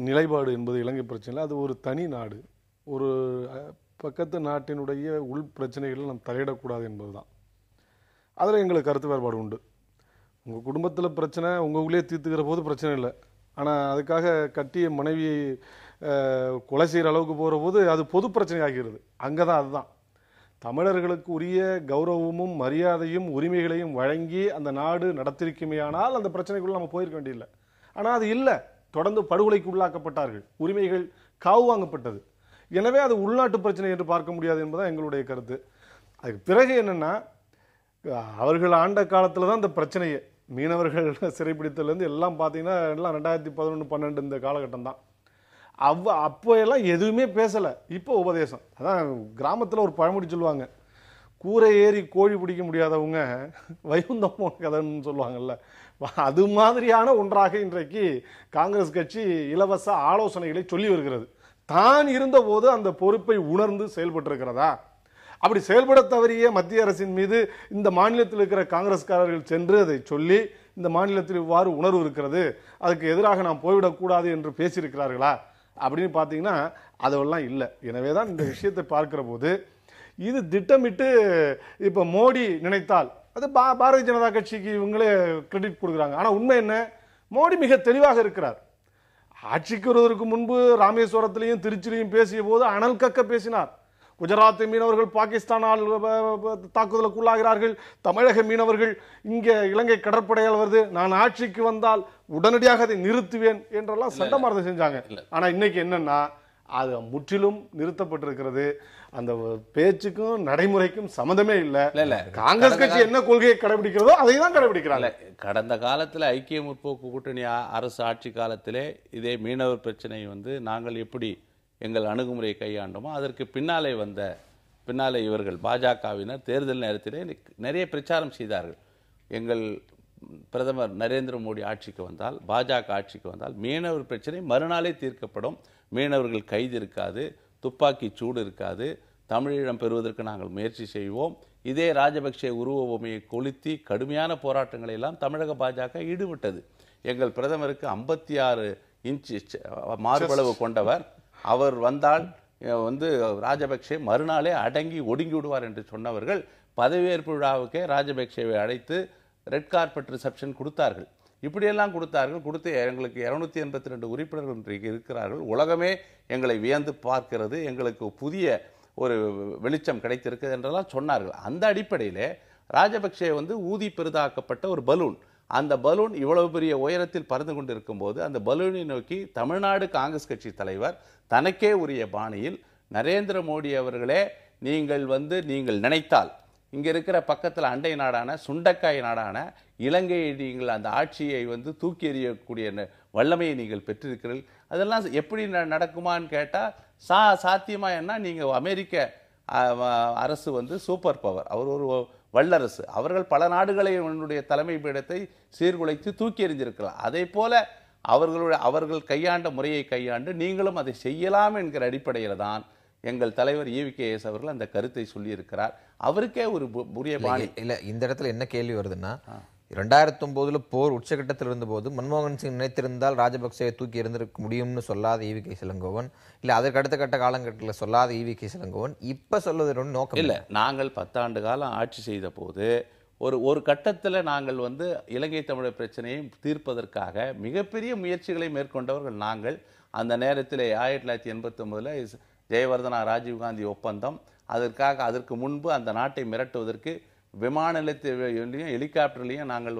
நிலைப்பாடு என்பது இலங்கை பிரச்சனையில் அது ஒரு தனி நாடு, ஒரு பக்கத்து நாட்டினுடைய உள் பிரச்சனைகளில் நாம் தலையிடக்கூடாது என்பது தான். அதில் எங்களுக்கு கருத்து வேறுபாடு உண்டு. உங்கள் குடும்பத்தில் பிரச்சனை உங்கள் உள்ளே தீர்த்துக்கிற போது பிரச்சனை இல்லை, ஆனால் அதுக்காக கட்டிய மனைவியை கொலை செய்கிற அளவுக்கு போகிற போது அது பொது பிரச்சனை ஆகிறது. அங்கே தான் அதுதான் தமிழர்களுக்கு உரிய கௌரவமும் மரியாதையும் உரிமைகளையும் வழங்கி அந்த நாடு நடத்திருக்குமேயானால் அந்த பிரச்சனைக்குள்ள நம்ம போயிருக்க வேண்டியதில்லை. ஆனால் அது இல்லை, தொடர்ந்து படுகொலைக்கு உள்ளாக்கப்பட்டார்கள், உரிமைகள் காவு வாங்கப்பட்டது. எனவே அது உள்நாட்டு பிரச்சனை என்று பார்க்க முடியாது என்பதுதான் எங்களுடைய கருத்து. அதுக்கு பிறகு என்னன்னா, அவர்கள் ஆண்ட காலத்தில் தான் இந்த பிரச்சனையே மீனவர்கள் சிறைப்பிடித்தலேருந்து எல்லாம் பார்த்தீங்கன்னா எல்லாம் 2011-12 இந்த காலகட்டம் தான். அப்போ எல்லாம் எதுவுமே பேசலை. இப்போ உபதேசம். அதான் கிராமத்தில் ஒரு பழமொழி சொல்லுவாங்க, கூரை ஏறி கோழி பிடிக்க முடியாதவங்க வைகுந்தம் போன கதைன்னு சொல்லுவாங்கல்ல. அது மாதிரியான ஒன்றாக இன்றைக்கு காங்கிரஸ் கட்சி இலவச ஆலோசனைகளை சொல்லி வருகிறது. தான் இருந்தபோது அந்த பொறுப்பை உணர்ந்து செயல்பட்டிருக்கிறதா? அப்படி செயல்பட தவறிய மத்திய அரசின் மீது இந்த மாநிலத்தில் இருக்கிற காங்கிரஸ்காரர்கள் சென்று அதை சொல்லி இந்த மாநிலத்தில் இவ்வாறு உணர்வு இருக்கிறது, அதுக்கு எதிராக நாம் போய்விடக்கூடாது என்று பேசியிருக்கிறார்களா அப்படின்னு பார்த்தீங்கன்னா அதெல்லாம் இல்லை. எனவே தான் இந்த விஷயத்தை பார்க்கிற போது இது திட்டமிட்டு இப்போ மோடி நினைத்தால் அது பாரதிய ஜனதா கட்சிக்கு இவங்களே கிரெடிட் கொடுக்குறாங்க. ஆனால் உண்மை என்ன, மோடி மிக தெளிவாக இருக்கிறார். ஆட்சிக்கு வருவதற்கு முன்பு ராமேஸ்வரத்திலையும் திருச்சிலையும் பேசிய போது அனல் கக்க பேசினார். குஜராத் மீனவர்கள் பாகிஸ்தானால் தாக்குதலுக்குள்ளாகிறார்கள், தமிழக மீனவர்கள் இங்கே இலங்கை கடற்படையால் வருது, நான் ஆட்சிக்கு வந்தால் உடனடியாக அதை நிறுத்துவேன் என்றெல்லாம் சட்டமாறுதல் செஞ்சாங்க. ஆனா இன்னைக்கு என்னன்னா அது முற்றிலும் நிறுத்தப்பட்டிருக்கிறது. அந்த பேச்சுக்கும் நடைமுறைக்கும் சம்மந்தமே இல்லை. காங்கிரஸ் கட்சி என்ன கொள்கையை கடைபிடிக்கிறதோ அதை தான் கடைபிடிக்கிறாங்க. கடந்த காலத்தில் ஐக்கிய முற்போக்கு கூட்டணி அரசு ஆட்சி காலத்திலே இதே மீனவர் பிரச்சனை நாங்கள் எப்படி எங்கள் அணுகுமுறையை கையாண்டோமோ அதற்கு பின்னாலே இவர்கள் பாஜகவினர் தேர்தல் நேரத்திலே நிறைய பிரச்சாரம் செய்தார்கள். எங்கள் பிரதமர் நரேந்திர மோடி ஆட்சிக்கு வந்தால், பாஜக ஆட்சிக்கு வந்தால் மீனவர் பிரச்சனை மறுநாளே தீர்க்கப்படும், மீனவர்கள் கைது இருக்காது, துப்பாக்கி சூடு இருக்காது, தமிழீழம் பெறுவதற்கு நாங்கள் முயற்சி செய்வோம். இதே ராஜபக்சே உருவ பொம்மையை கொளுத்தி கடுமையான போராட்டங்களை எல்லாம் தமிழக பாஜக ஈடுபட்டது. எங்கள் பிரதமருக்கு 56 இன்ச்சு மார்பளவு கொண்டவர், அவர் வந்தால் ராஜபக்சே மறுநாளே அடங்கி ஒடுங்கி விடுவார் என்று சொன்னவர்கள் பதவியேற்பு விழாவுக்கே ராஜபக்சேவை அழைத்து ரெட் கார்பெட் ரிசப்ஷன் கொடுத்தார்கள். இப்படியெல்லாம் கொடுத்து எங்களுக்கு 282 உறுப்பினர்கள் இன்றைக்கு இருக்கிறார்கள். உலகமே எங்களை வியந்து பார்க்கிறது, எங்களுக்கு புதிய ஒரு வெளிச்சம் கிடைத்திருக்கிறது என்றெல்லாம் சொன்னார்கள். அந்த அடிப்படையிலே ராஜபக்சே ஊதி பெரிதாக்கப்பட்ட ஒரு பலூன், அந்த பலூன் இவ்வளவு பெரிய உயரத்தில் பறந்து கொண்டிருக்கும் போது அந்த பலூனை நோக்கி தமிழ்நாடு காங்கிரஸ் கட்சி தலைவர் தனக்கே உரிய பாணியில், நரேந்திர மோடி அவர்களே நீங்கள் நினைத்தால் இங்க இருக்கிற பக்கத்தில் அண்டை நாடான சுண்டக்காய் நாடான இலங்கையை நீங்கள் அந்த ஆட்சியை தூக்கி எறியக்கூடிய வல்லமையை நீங்கள் பெற்றிருக்கிறீர்கள். அதெல்லாம் எப்படி நடக்குமான்னு கேட்டா சாத்தியமா என்ன, நீங்க அமெரிக்க அரசு சூப்பர் பவர், அவர் ஒரு வல்லரசு, அவர்கள் பல நாடுகளை தலைமை பீடத்தை சீர்குலைத்து தூக்கி எறிஞ்சிருக்கலாம். அதே போல அவர்கள் கையாண்ட முறையை கையாண்டு நீங்களும் அதை செய்யலாம் என்கிற அடிப்படையில் தான் எங்கள் தலைவர் EVKS அவர்கள் அந்த கருத்தை சொல்லி இருக்கிறார். அவருக்கே ஒரு புரிய பாணி இல்ல. இந்த இடத்துல என்ன கேள்வி வருதுன்னா, 2009 போர் உச்சகட்டத்தில் இருந்தபோது மன்மோகன் சிங் நினைத்திருந்தால் ராஜபக்சேவை தூக்கி இருந்திருக்க முடியும்னு சொல்லாத EVK இளங்கோவன், இல்ல அதற்கு அடுத்த கட்ட காலகட்டத்தில் சொல்லாத EVK இளங்கோவன் இப்ப சொல்வதற்கு நோக்கம் இல்ல. நாங்கள் 10 ஆண்டு காலம் ஆட்சி செய்த போது ஒரு கட்டத்தில் நாங்கள் இலங்கை தமிழர் பிரச்சனையை தீர்ப்பதற்காக மிகப்பெரிய முயற்சிகளை மேற்கொண்டவர்கள் நாங்கள். அந்த நேரத்தில் 1989 ஜெயவர்தனா ராஜீவ்காந்தி ஒப்பந்தம், அதற்கு முன்பு அந்த நாட்டை மிரட்டுவதற்கு விமான நிலையத்திலையும் ஹெலிகாப்டர்லையும் நாங்கள்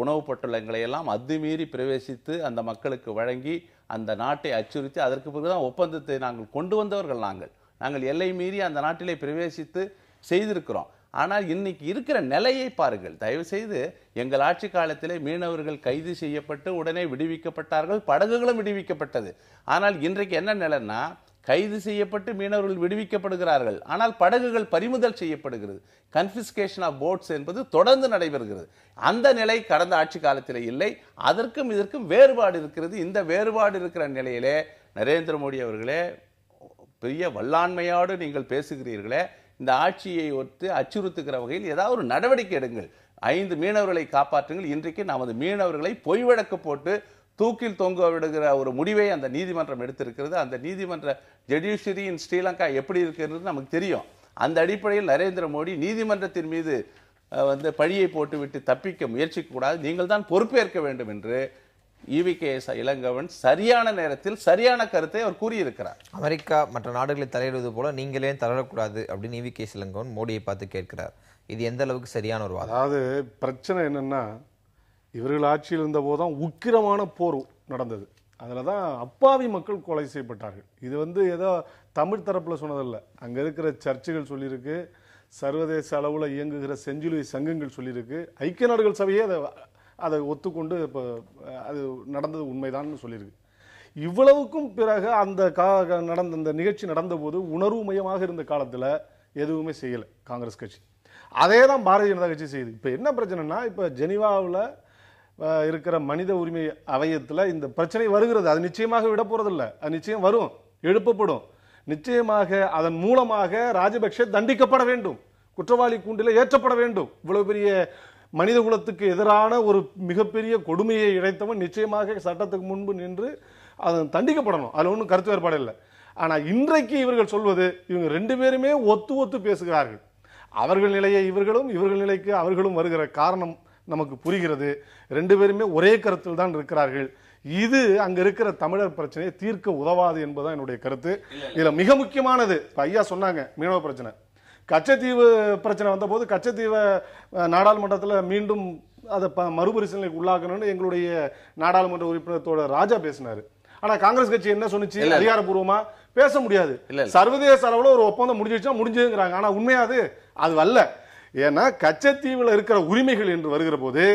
உணவுப் பொட்டலங்களை எல்லாம் அத்துமீறி பிரவேசித்து அந்த மக்களுக்கு வழங்கி அந்த நாட்டை அச்சுறுத்தி அதற்கு பிறகுதான் ஒப்பந்தத்தை நாங்கள் கொண்டு வந்தவர்கள். நாங்கள் எல்லை மீறி அந்த நாட்டிலே பிரவேசித்து செய்திருக்கிறோம். ஆனால் இன்னைக்கு இருக்கிற நிலையை பாருங்கள். தயவு செய்து எங்கள் ஆட்சி காலத்திலே மீனவர்கள் கைது செய்யப்பட்டு உடனே விடுவிக்கப்பட்டார்கள், படகுகளும் விடுவிக்கப்பட்டது. ஆனால் இன்றைக்கு என்ன நிலைன்னா, கைது செய்யப்பட்டு மீனவர்கள் விடுவிக்கப்படுகிறார்கள், ஆனால் படகுகள் பறிமுதல் செய்யப்படுகிறது. கன்ஃபிஸ்கேஷன் ஆஃப் போட்ஸ் என்பது தொடர்ந்து நடைபெறுகிறது. அந்த நிலை கடந்த ஆட்சி காலத்தில் இல்லை. அதற்கும் இதற்கும் வேறுபாடு இருக்கிறது. இந்த வேறுபாடு இருக்கிற நிலையிலே நரேந்திர மோடி அவர்களே, பெரிய வல்லாண்மையோடு நீங்கள் பேசுகிறீர்களே, இந்த ஆட்சியை ஒத்து அச்சுறுத்துகிற வகையில் ஏதாவது ஒரு நடவடிக்கை எடுங்கள். 5 மீனவர்களை காப்பாற்றுங்கள். இன்றைக்கு நமது மீனவர்களை பொய் வழக்கு போட்டு தூக்கில் தொங்க விடுகிற ஒரு முடிவை அந்த நீதிமன்றம் எடுத்திருக்கிறது. அந்த நீதிமன்ற ஜுடிஷியரி இன் ஸ்ரீலங்கா எப்படி இருக்கிறது நமக்கு தெரியும். அந்த அடிப்படையில் நரேந்திர மோடி நீதிமன்றத்தின் மீது பழியை போட்டுவிட்டு தப்பிக்க முயற்சிக்க கூடாது, நீங்கள் தான் பொறுப்பேற்க வேண்டும் என்று EVKS இளங்கோவன் சரியான நேரத்தில் சரியான கருத்தை அவர் கூறியிருக்கிறார். அமெரிக்கா மற்ற நாடுகளை தலையிடுவது போல நீங்களே தலையிடக்கூடாது அப்படின்னு EVKS இளங்கோவன் மோடியை பார்த்து கேட்கிறார். இது எந்த அளவுக்கு சரியான ஒரு வாதம்? அதாவது பிரச்சனை என்னன்னா, இவர்கள் ஆட்சியில் இருந்த போதுதான் உக்கிரமான போர் நடந்தது. அதில் தான் அப்பாவி மக்கள் கொலை செய்யப்பட்டார்கள். இது ஏதோ தமிழ் தரப்பில் சொன்னதில்லை, அங்கே இருக்கிற சர்ச்சுகள் சொல்லியிருக்கு, சர்வதேச அளவில் இயங்குகிற செஞ்சிலுவை சங்கங்கள் சொல்லியிருக்கு. ஐக்கிய நாடுகள் சபையே அதை ஒத்துக்கொண்டு இப்போ அது நடந்தது உண்மைதான் சொல்லியிருக்கு. இவ்வளவுக்கும் பிறகு அந்த நிகழ்ச்சி நடந்தபோது உணர்வு மையமாக இருந்த காலத்தில் எதுவுமே செய்யலை காங்கிரஸ் கட்சி. அதே தான் பாரதிய ஜனதா கட்சி செய்யுது. இப்போ என்ன பிரச்சனைனா, இப்போ ஜெனீவாவில் இருக்கிற மனித உரிமை ஆணையத்தில் இந்த பிரச்சனை வருகிறது. அது நிச்சயமாக விட போறதில்லை, அது நிச்சயம் வரும், எழுப்பப்படும். நிச்சயமாக அதன் மூலமாக ராஜபக்ஷ தண்டிக்கப்பட வேண்டும், குற்றவாளி கூண்டில் ஏற்றப்பட வேண்டும். இவ்வளவு பெரிய மனித குலத்துக்கு எதிரான ஒரு மிகப்பெரிய கொடுமையை இழைத்தவன் நிச்சயமாக சட்டத்துக்கு முன்பு நின்று அதன் தண்டிக்கப்படணும். அதில் ஒன்றும் கருத்து வேறுபாடு இல்லை. ஆனால் இன்றைக்கு இவர்கள் சொல்வது, இவங்க ரெண்டு பேருமே ஒத்து பேசுகிறார்கள். அவர்கள் நிலையை இவர்களும், இவர்கள் நிலைக்கு அவர்களும் வருகிற காரணம் நமக்கு புரிகிறது. ரெண்டு பேருமே ஒரே கருத்தில் தான் இருக்கிறார்கள். இது அங்க இருக்கிற தமிழர் பிரச்சனையை தீர்க்க உதவாது என்பதுதான் என்னுடைய கருத்து. இதுல மிக முக்கியமானது ஐயா சொன்னாங்க, மீனவ பிரச்சனை. கச்சத்தீவு பிரச்சனை வந்தபோது கச்சத்தீவை நாடாளுமன்றத்தில் மீண்டும் அதை மறுபரிசீலனைக்கு உள்ளாக்கணும்னு எங்களுடைய நாடாளுமன்ற உறுப்பினர் தோழர் ராஜா பேசினாரு. ஆனா காங்கிரஸ் கட்சி என்ன சொன்னிச்சு, அதிகாரப்பூர்வமா பேச முடியாது, சர்வதேச அளவுல ஒரு ஒப்பந்தம் முடிஞ்சிருச்சா முடிஞ்சதுங்கிறாங்க. ஆனா உண்மையாது அது அல்ல. ஏன்னா கச்சத்தீவுல இருக்கிற உரிமைகள் என்று வருகிற போது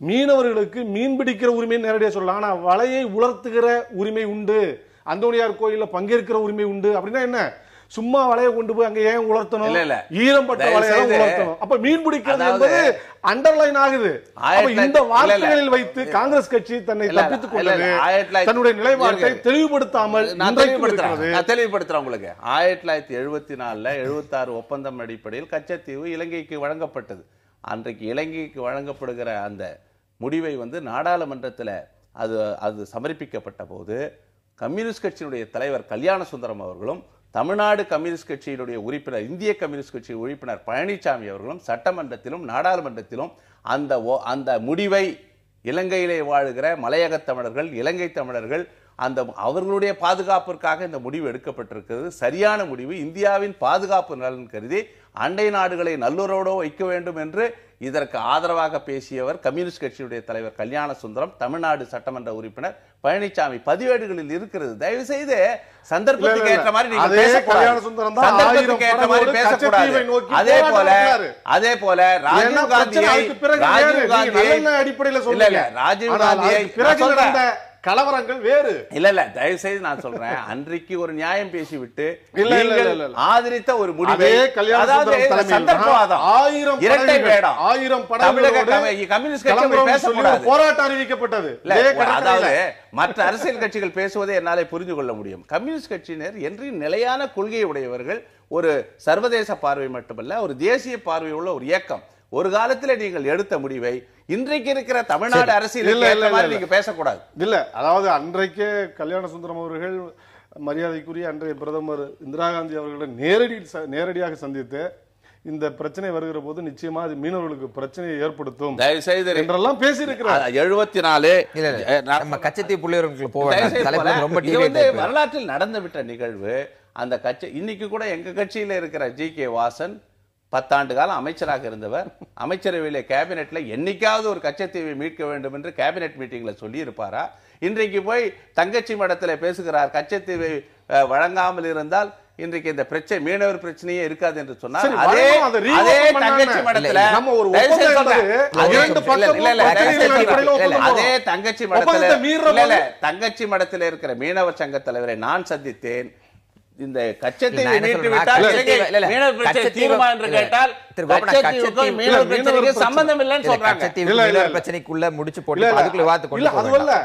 மீனவர்களுக்கு மீன் பிடிக்கிற உரிமை நேரடியாக சொல்லலாம். ஆனா வலையை உலர்த்துகிற உரிமை உண்டு, அந்தோனியார் கோயில பங்கேற்கிற உரிமை உண்டு. அப்படின்னா என்ன, சும்மா வலையை கொண்டு போய் அங்க ஏன் உலர்த்தணும், ஈரம்பட்ட வலையை உலர்த்தணும். அப்ப மீன் பிடிக்கிறது என்பது அண்டர்லைன் ஆகுது. இந்த வார்த்தைகளில் வைத்து காங்கிரஸ் கட்சி தன்னை தப்பித்துக் கொண்டது, தன்னுடைய நிலைப்பாட்டை தெளிவுபடுத்தாமல் தெளிவுபடுத்துறேன் உங்களுக்கு. 1974 76 ஒப்பந்தம் அடிப்படையில் கச்சத்தீவு இலங்கைக்கு வழங்கப்பட்டது. அன்றைக்கு இலங்கைக்கு வழங்கப்படுகிற அந்த முடிவை நாடாளுமன்றத்தில் அது சமர்ப்பிக்கப்பட்ட போது கம்யூனிஸ்ட் கட்சியினுடைய தலைவர் கல்யாண சுந்தரம் அவர்களும் தமிழ்நாடு கம்யூனிஸ்ட் கட்சியினுடைய உறுப்பினர், இந்திய கம்யூனிஸ்ட் கட்சி உறுப்பினர் பழனிசாமி அவர்களும் சட்டமன்றத்திலும் நாடாளுமன்றத்திலும் அந்த முடிவை இலங்கையிலே வாழுகிற மலையக தமிழர்கள், இலங்கை தமிழர்கள் அவர்களுடைய பாதுகாப்பிற்காக இந்த முடிவு எடுக்கப்பட்டிருக்கிறது. சரியான முடிவு. இந்தியாவின் பாதுகாப்பு நலன் கருதி அண்டை நாடுகளை நல்லுறவோடு வைக்க வேண்டும் என்று இதற்கு ஆதரவாக பேசியவர் கம்யூனிஸ்ட் கட்சியுடைய தலைவர் கல்யாண சுந்தரம், தமிழ்நாடு சட்டமன்ற உறுப்பினர் பழனிசாமி. பதிவேடுகளில் இருக்கிறது. தயவு செய்து சந்தர்ப்பத்துக்கு ஏற்ற மாதிரி நீங்க பேசக்கூடாது. சந்தர்ப்பத்துக்கு ஏற்ற மாதிரி பேசக்கூடாது. அதே போல ராஜீவ் காந்தியை கலவரங்கள் வேறு இல்ல தயவு செய்து நான் சொல்றேன், அன்றைக்கு ஒரு நியாயம் பேசிவிட்டு ஆதரித்த ஒரு முடிவை, இரட்டை வேடம், 1000 கம்யூனிஸ்ட் கட்சி பேசக்கூடாது, போராட்டம் அறிவிக்கப்பட்டது. அதாவது மற்ற அரசியல் கட்சிகள் பேசுவதை என்னாலே புரிந்து கொள்ள முடியும். கம்யூனிஸ்ட் கட்சியினர் என்று நிலையான கொள்கை உடையவர்கள், ஒரு சர்வதேச பார்வை மட்டுமல்ல, ஒரு தேசிய பார்வை உள்ள ஒரு இயக்கம். ஒரு காலத்தில் நீங்கள் எடுத்த முடிவை இன்றைக்கு இருக்கிற தமிழ்நாடு அரசியல் நீங்க பேசக்கூடாது. இல்ல, அதாவது அன்றைக்கே கல்யாண சுந்தரம் அவர்கள் மரியாதைக்குரிய அன்றைய பிரதமர் இந்திரா காந்தி அவர்களிடம் நேரடியாக சந்தித்து இந்த பிரச்சனை வருகிற போது நிச்சயமா அது மீனவர்களுக்கு பிரச்சனையை ஏற்படுத்தும் என்றெல்லாம் பேசி இருக்கிறார். 74 கச்சத்தீவு புள்ளிவர்களுக்கு வரலாற்றில் நடந்துவிட்ட நிகழ்வு. அந்த கட்சி இன்னைக்கு கூட எங்க கட்சியில இருக்கிற ஜி.கே. வாசன் 10 ஆண்டு காலம் அமைச்சராக இருந்தவர். அமைச்சரவையில கேபினெட்ல என்னைக்காவது ஒரு கச்சத்தீவை மீட்க வேண்டும் என்று கேபினெட் மீட்டிங்ல சொல்லி இருப்பாரா? இன்றைக்கு போய் தங்கச்சி மடத்துல பேசுகிறார், கச்சத்தீவை வழங்காமல் இருந்தால் இன்றைக்கு இந்த பிரச்சனை, மீனவர் பிரச்சனையே இருக்காது என்று சொன்னார். அதே தங்கச்சி மடத்துல தங்கச்சி மடத்துல இருக்கிற மீனவர் சங்க தலைவரை நான் சந்தித்தேன். இந்த கச்சத்தீவை மீட்டு விட்டால் மீனவர் பிரச்சனை தீருமா என்று கேட்டால் மீனவர் பிரச்சனைக்கு சம்பந்தம் இல்லைன்னு சொல்றாங்க. பிரச்சனைக்குள்ள முடிச்சு போட்டு அதுக்குள்ள வாத்து கொண்டு அதுவல்ல.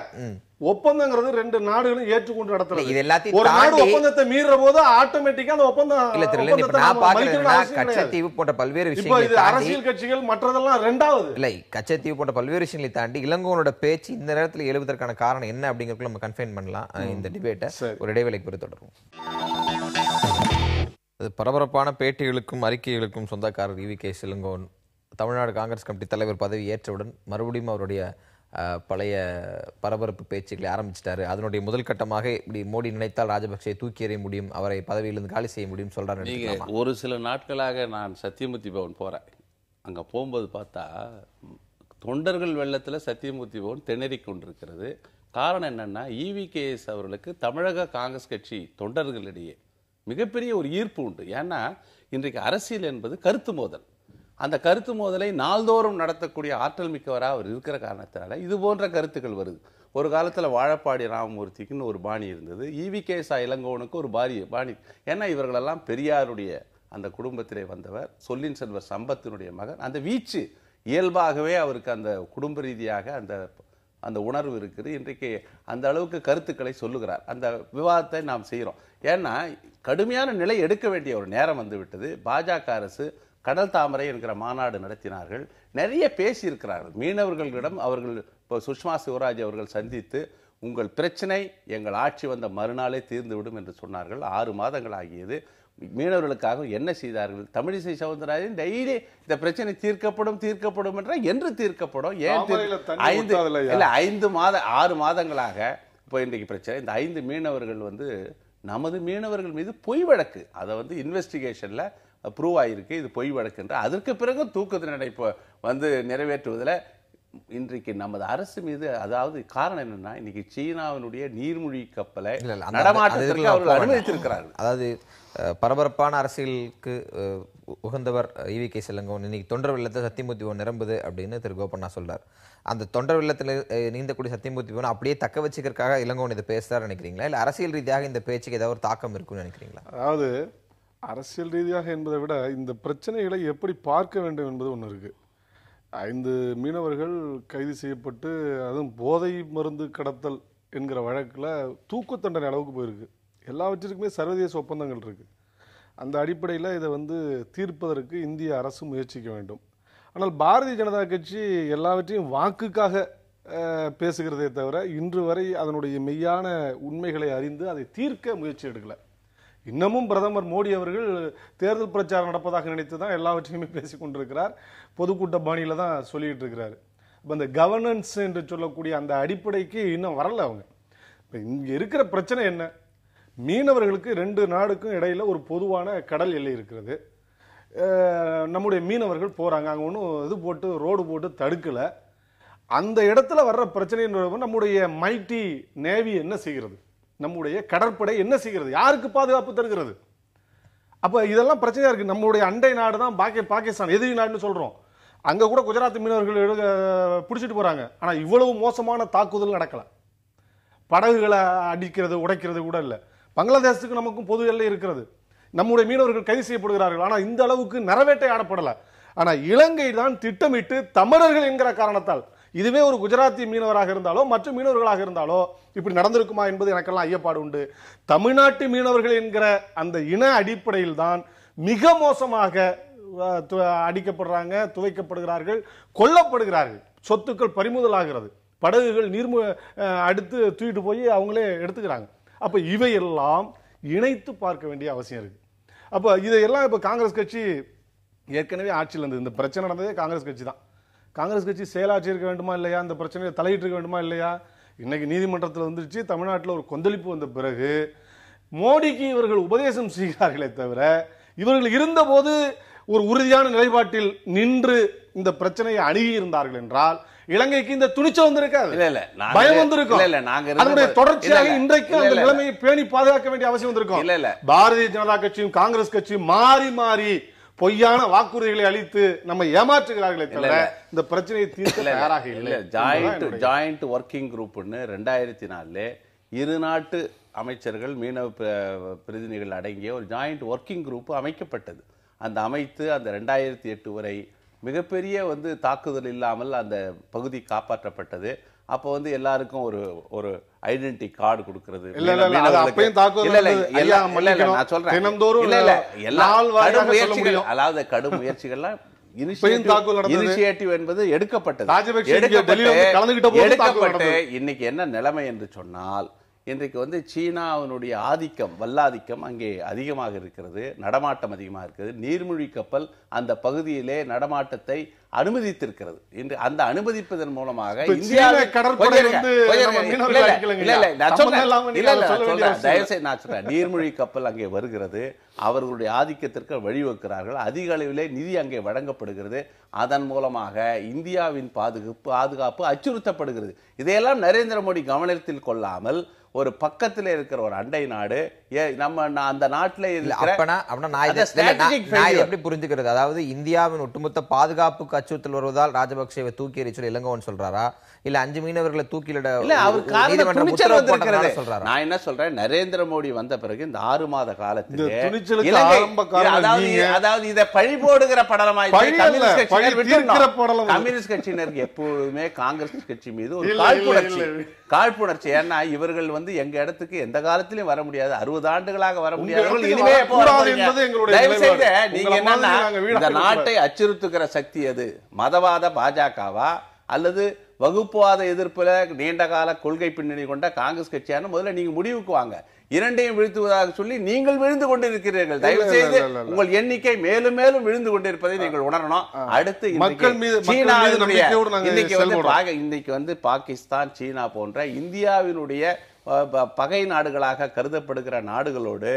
ஒப்பந்தங்கிறது ரெண்டு நாடுகளும் ஏற்றுக்கொண்டு நடத்துறது. இது எல்லாத்தையும் ஒரு நாடு ஒப்பந்தத்தை மீறுற போது ஆட்டோமேட்டிக்கா அந்த ஒப்பந்தம் இல்ல தெரியல. இப்ப நான் பாக்குறேன் கச்சத்தீவு போன்ற பல்வேறு விஷயங்கள், இது அரசியல் கட்சிகள் மற்றதெல்லாம் ரெண்டாவது இல்ல. கச்சத்தீவு போன்ற பல்வேறு விஷயங்களை தாண்டி இளங்கோனோட பேச்சு இந்த நேரத்தில் எழுவதற்கான காரணம் என்ன அப்படிங்கறதுக்கு நம்ம கன்ஃபைன் பண்ணலாம். இந்த டிபேட்டை ஒரு இடைவேளைக்கு பிறகு தொடரும். பரபரப்பான பேட்டிகளுக்கும் அறிக்கைகளுக்கும் சொந்தக்காரர் ஈ.வி.கே. இளங்கோவன் தமிழ்நாடு காங்கிரஸ் கமிட்டி தலைவர் பதவி ஏற்றவுடன் மறுபடியும் அவருடைய பழைய பரபரப்பு பேச்சுக்களை ஆரம்பிச்சிட்டாரு. அதனுடைய முதல் கட்டமாக இப்படி மோடி நினைத்தால் ராஜபக்சே தூக்கி எறிய முடியும், அவரை பதவியிலிருந்து காலி செய்ய முடியும் சொல்றாரு. நீங்க ஒரு சில நாட்களாக நான் சத்தியமூர்த்தி பவன் போறேன். அங்க போகும்போது பார்த்தா தொண்டர்கள் வெள்ளத்துல சத்தியமூர்த்தி பவன் திணறி கொண்டிருக்கிறது. காரணம் என்னன்னா, ஈ.வி.கே.எஸ். அவர்களுக்கு தமிழக காங்கிரஸ் கட்சி தொண்டர்களிடையே மிகப்பெரிய ஒரு ஈர்ப்பு உண்டு. ஏன்னா இன்றைக்கு அரசியல் என்பது கருத்து மோதல். அந்த கருத்து மோதலை நாள்தோறும் நடத்தக்கூடிய ஆற்றல் மிக்கவராக அவர் இருக்கிற காரணத்தினால இது போன்ற கருத்துக்கள் வருது. ஒரு காலத்தில் வாழப்பாடி ராமமூர்த்திக்குன்னு ஒரு பாணி இருந்தது, ஈவிகேசா இளங்கோவனுக்கு ஒரு பாணி. ஏன்னா இவர்களெல்லாம் பெரியாருடைய அந்த குடும்பத்திலே வந்தவர், சொல்லின் செல்வர் சம்பத்தினுடைய மகன். அந்த வீச்சு இயல்பாகவே அவருக்கு அந்த குடும்ப ரீதியாக அந்த உணர்வு இருக்குது. இன்றைக்கு அந்த அளவுக்கு கருத்துக்களை சொல்லுகிறார். அந்த விவாதத்தை நாம் செய்கிறோம். ஏன்னா கடுமையான நிலை எடுக்க வேண்டிய ஒரு நேரம் வந்து விட்டது. பாஜக அரசு கடல் தாமரை என்கிற மாநாடு நடத்தினார்கள், நிறைய பேசியிருக்கிறார்கள் மீனவர்களிடம். அவர்கள் இப்போ சுஷ்மா சிவராஜ் அவர்கள் சந்தித்து உங்கள் பிரச்சனை எங்கள் ஆட்சி வந்த மறுநாளே தீர்ந்துவிடும் என்று சொன்னார்கள். 6 மாதங்கள் ஆகியது. மீனவர்களுக்காக என்ன செய்தார்கள்? தமிழிசை சவுந்தரராஜன் டெய்லி இந்த பிரச்சனை தீர்க்கப்படும் என்ற என்று தீர்க்கப்படும். ஏன் 6 மாதங்களாக இப்போ இன்றைக்கு பிரச்சனை. இந்த 5 மீனவர்கள் வந்து நமது மீனவர்கள் மீது பொய் வழக்கு, அதை வந்து இன்வெஸ்டிகேஷன்ல ப்ரூவ் ஆகிருக்கு, இது பொய் வழக்கு என்று. அதற்கு பிறகு தூக்கு தண்டனை வந்து நிறைவேற்றுவதில் இன்றைக்கு நமது அரசு மீது, அதாவது காரணம் என்னன்னா இன்னைக்கு சீனாவினுடைய நீர்மூழ்கி கப்பலை நடமாட்டத்திற்கு அவர்கள் அனுமதித்திருக்கிறார்கள். அதாவது பரபரப்பான அரசியலுக்கு உகந்தவர் ஈவிகே இளங்கோவன் இன்னைக்கு தொண்டர் வெள்ளத்தை சத்தியமூர்த்தி நிரம்புது அப்படின்னு திரு கோபண்ணா சொல்றார். அந்த தொண்டர் வெள்ளத்தில் நீந்தக்கூடிய சத்தியமூர்த்தி அப்படியே தக்க வச்சுக்கிறதுக்காக இளங்கோவன் இதை பேசுறாரு நினைக்கிறீங்களா, இல்ல அரசியல் ரீதியாக இந்த பேச்சுக்கு ஏதாவது ஒரு தாக்கம் இருக்குன்னு நினைக்கிறீங்களா? அதாவது அரசியல் ரீதியாக என்பதை விட இந்த பிரச்சனைகளை எப்படி பார்க்க வேண்டும் என்பது ஒன்று இருக்கு. 5 மீனவர்கள் கைது செய்யப்பட்டு அதுவும் போதை மருந்து கடத்தல் என்கிற வழக்கில் தூக்கு தண்டனை அளவுக்கு போயிருக்கு. எல்லாவற்றிற்குமே சர்வதேச ஒப்பந்தங்கள் இருக்கு. அந்த அடிப்படையில் இதை வந்து தீர்ப்பதற்கு இந்திய அரசு முயற்சிக்க வேண்டும். ஆனால் பாரதிய ஜனதா கட்சி எல்லாவற்றையும் வாக்குக்காக பேசுகிறதே தவிர இன்று வரை அதனுடைய மெய்யான உண்மைகளை அறிந்து அதை தீர்க்க முயற்சி எடுக்கலை. இன்னமும் பிரதமர் மோடி அவர்கள் தேர்தல் பிரச்சாரம் நடப்பதாக நினைத்து தான் எல்லாவற்றையுமே பேசி கொண்டிருக்கிறார். பொதுக்கூட்ட பாணியில தான் சொல்லிட்டு இருக்கிறாரு. இப்போ இந்த கவர்னன்ஸ் என்று சொல்லக்கூடிய அந்த அடிப்படைக்கு இன்னும் வரல அவங்க. இப்போ இங்கே இருக்கிற பிரச்சனை என்ன? மீனவர்களுக்கு 2 நாடுக்கும் இடையில ஒரு பொதுவான கடல் எல்லை இருக்கிறது. நம்முடைய மீனவர்கள் போறாங்க, அங்கே ஒன்றும் இது போட்டு ரோடு போட்டு தடுக்கல. அந்த இடத்துல வர்ற பிரச்சனை நம்முடைய மைட்டி நேவி என்ன செய்கிறது, நம்முடைய கடற்படை என்ன செய்கிறது, யாருக்கு பாதுகாப்பு தருகிறது? அப்ப இதெல்லாம் பிரச்சனையா இருக்கு. நம்முடைய அண்டை நாடு தான் பாகிஸ்தான், எதிரி நாடுன்னு சொல்றோம். அங்க கூட குஜராத் மீனவர்கள் பிடிச்சிட்டு போறாங்க. ஆனா இவ்வளவு மோசமான தாக்குதல் நடக்கல. படகுகளை அடிக்கிறது உடைக்கிறது கூட இல்ல. பங்களாதேஷுக்கு நமக்கும் பொது எல்லை இருக்கிறது. நம்முடைய மீனவர்கள் கைது செய்யப்படுகிறார்கள். ஆனா இந்த அளவுக்கு நரவேட்டை ஆடப்படல. ஆனா இலங்கை தான் திட்டமிட்டு தமிழர்கள் என்கிற காரணத்தால், இதுவே ஒரு குஜராத்தி மீனவராக இருந்தாலோ மற்ற மீனவர்களாக இருந்தாலோ இப்படி நடந்திருக்குமா என்பது எனக்கெல்லாம் ஐயப்பாடு உண்டு. தமிழ்நாட்டு மீனவர்கள் என்கிற அந்த இன அடிப்படையில் தான் மிக மோசமாக அடிக்கப்படுறாங்க, துவைக்கப்படுகிறார்கள், கொல்லப்படுகிறார்கள், சொத்துக்கள் பறிமுதல் ஆகிறது, படகுகள் அடுத்து தூக்கிட்டு போய் அவங்களே எடுத்துக்கிறாங்க. அப்ப இவையெல்லாம் இணைத்து பார்க்க வேண்டிய அவசியம் இருக்கு. அப்ப இதையெல்லாம் இப்ப காங்கிரஸ் கட்சி ஏற்கனவே ஆட்சியில் இருந்தது. இந்த பிரச்சனை நடந்ததே காங்கிரஸ் கட்சி தான். காங்கிரஸ் கட்சி செயலாற்றி இருக்க வேண்டுமா இல்லையா, இந்த பிரச்சனையை தலையிட்டு இருக்க வேண்டுமா இல்லையா? இன்னைக்கு நீதிமன்றத்தில் வந்துருச்சு. தமிழ்நாட்டில் ஒரு கொந்தளிப்பு வந்த பிறகு மோடிக்கு இவர்கள் உபதேசம் செய்கிறார்களே தவிர இவர்கள் இருந்தபோது ஒரு உறுதியான நிலைப்பாட்டில் நின்று இந்த பிரச்சனையை அணுகி இருந்தார்கள் என்றால் இலங்கைக்கு இந்த துணிச்சல் வந்திருக்காது, பயம் வந்திருக்கும். அதனுடைய தொடர்ச்சியாக இன்றைக்கு அந்த நிலைமையை பேணி பாதுகாக்க வேண்டிய அவசியம் வந்திருக்கும். பாரதிய ஜனதா கட்சியும் காங்கிரஸ் கட்சியும் மாறி மாறி பொய்யான வாக்குறுதிகளை அளித்து நம்ம ஏமாற்றுகிறார்களே தவிர இந்த பிரச்சனையை தீர்க்க தயாராக இல்லை. ஜாயிண்ட் ஒர்க்கிங் குரூப்னு 2004 இரு நாட்டு அமைச்சர்கள் மீனவ பிரதிநிதிகள் அடங்கிய ஒரு ஜாயிண்ட் ஒர்க்கிங் குரூப் அமைக்கப்பட்டது. அந்த அமைத்து அந்த 2008 வரை மிகப்பெரிய தாக்குதல் இல்லாமல் அந்த பகுதி காப்பாற்றப்பட்டது. அப்போ எல்லாருக்கும் ஒரு ஐடென்டிட்டி கார்டு கொடுக்கிறது. அதாவது கடும் முயற்சிகள்லாம் இனிஷியேட்டிவ் என்பது எடுக்கப்பட்டது. இன்னைக்கு என்ன நிலைமை என்று சொன்னால், இன்றைக்கு சீனாவினுடைய ஆதிக்கம், வல்லாதிக்கம் அங்கே அதிகமாக இருக்கிறது, நடமாட்டம் அதிகமாக இருக்கிறது. நீர்மூழ்கி கப்பல் அந்த பகுதியிலே நடமாட்டத்தை அனுமதித்திருக்கிறது. இன்று அந்த அனுமதிப்பதன் மூலமாக இந்தியாவின் கடற்படை நான் சொல்றேன், நீர்மொழி கப்பல் அங்கே வருகிறது, அவர்களுடைய ஆதிக்கத்திற்கு வழிவகுக்கிறார்கள், அதிக அளவிலே நிதி அங்கே வழங்கப்படுகிறது, அதன் மூலமாக இந்தியாவின் பாதுகாப்பு அச்சுறுத்தப்படுகிறது. இதையெல்லாம் நரேந்திர மோடி கவனத்தில் கொள்ளாமல் ஒரு பக்கத்தில் இருக்கிற ஒரு அண்டை நாடு நம்ம அந்த நாட்டில் எப்படி புரிஞ்சுக்கிறது? அதாவது இந்தியாவின் ஒட்டுமொத்த பாதுகாப்புக்கு அச்சுறுத்தல் வருவதால் ராஜபக்சேவை தூக்கி எறிச்சல் இளங்கோவன் சொல்றாரா, இல்ல 5 மீனவர்களை தூக்கிலிட சொல்றாரா? நான் என்ன சொல்றேன், நரேந்திர மோடி வந்த பிறகு இந்த 6 மாத காலத்தில் அதாவது இதை பழி போடுகிற படலமாய் கம்யூனிஸ்ட் கட்சியினருக்கு எப்பொழுதுமே காங்கிரஸ் கட்சி மீது ஒரு காழ்ப்புணர்ச்சி. ஏன்னா இவர்கள் எங்க இடத்துக்கு எந்த காலத்திலும் வர முடியாது, 60 ஆண்டுகளாக வர முடியாது. நீங்க என்னன்னா இந்த நாட்டை அச்சுறுத்துகிற சக்தி எது? மதவாத பாஜகவா அல்லது வகுப்புவாத எதிர்ப்புல நீண்ட கால கொள்கை பின்னணி கொண்ட காங்கிரஸ் கட்சியான முதல்ல நீங்க முடிவுக்கு வாங்க. இரண்டையும் வீழ்த்துவதாக சொல்லி நீங்கள் விழுந்து கொண்டிருக்கிறீர்கள். தயவு செய்து உங்கள் எண்ணிக்கை மேலும் மேலும் விழுந்து கொண்டிருப்பதை நீங்கள் உணரணும். அடுத்து இன்னைக்கு பாகிஸ்தான், சீனா போன்ற இந்தியாவினுடைய பகை நாடுகளாக கருதப்படுகிற நாடுகளோடு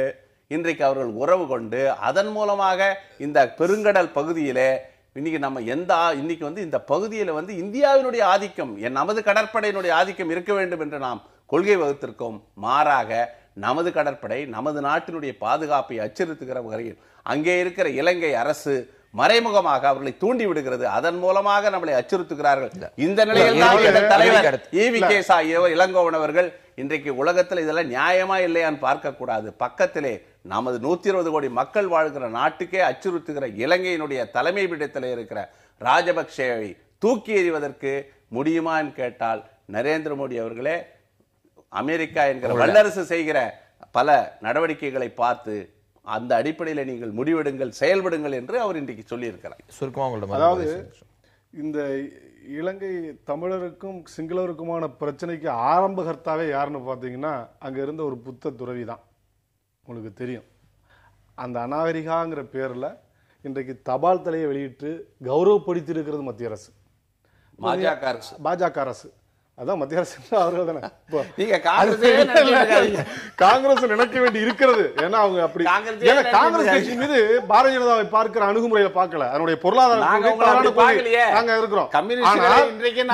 இன்றைக்கு அவர்கள் உறவு கொண்டு அதன் மூலமாக இந்த பெருங்கடல் பகுதியிலே இன்னைக்கு இந்த பகுதியில் இந்தியாவினுடைய ஆதிக்கம், நமது கடற்படையினுடைய ஆதிக்கம் இருக்க வேண்டும் என்று நாம் கொள்கை வகுத்திருக்கோம். மாறாக நமது கடற்படை நமது நாட்டினுடைய பாதுகாப்பை அச்சுறுத்துகிற வகையில் அங்கே இருக்கிற இலங்கை அரசு மறைமுகமாக அவர்களை தூண்டி விடுகிறது. அதன் மூலமாக நம்மளை அச்சுறுத்துகிறார்கள். இந்த நிலையில் தான் தலைவர் ஈவி.கே. இளங்கோவன் அவர்கள் இன்றைக்கு உலகத்தில் இதெல்லாம் நியாயமா இல்லையான்னு பார்க்க கூடாது, பக்கத்திலே நமது 120 கோடி மக்கள் வாழ்கிற நாட்டுக்கே அச்சுறுத்துகிற இலங்கையினுடைய தலைமை பீடத்தில் இருக்கிற ராஜபக்சேவை தூக்கி எறிவதற்கு முடியுமான்னு கேட்டால் நரேந்திர மோடி அவர்களே அமெரிக்கா என்கிற வல்லரசு செய்கிற பல நடவடிக்கைகளை பார்த்து அந்த அடிப்படையில் நீங்கள் முடிவெடுங்கள், செயல்படுங்கள் என்று அவர் இன்றைக்கு சொல்லியிருக்கிறார். சுருக்கமாக அதாவது இந்த இலங்கை தமிழருக்கும் சிங்களருக்குமான பிரச்சனைக்கு ஆரம்பகர்த்தாவே யாருன்னு பார்த்தீங்கன்னா அங்க இருந்த ஒரு புத்த துறவி தான். உங்களுக்கு தெரியும், அந்த அநாகரிகாங்கிற பேர்ல இன்றைக்கு தபால் தலையை வெளியிட்டு கௌரவப்படுத்தி இருக்கிறது மத்திய அரசு, பாஜக அரசு. அதான் மத்திய அரசு அவர்கள் தானே காங்கிரஸ் நினைக்க வேண்டி இருக்கிறது. ஏன்னா அவங்க அப்படி காங்கிரஸ் கட்சி மீது பாரதிய ஜனதாவை பார்க்கிற அணுகுமுறையை பார்க்கல, அதனுடைய பொருளாதார நாங்க இருக்கிறோம்.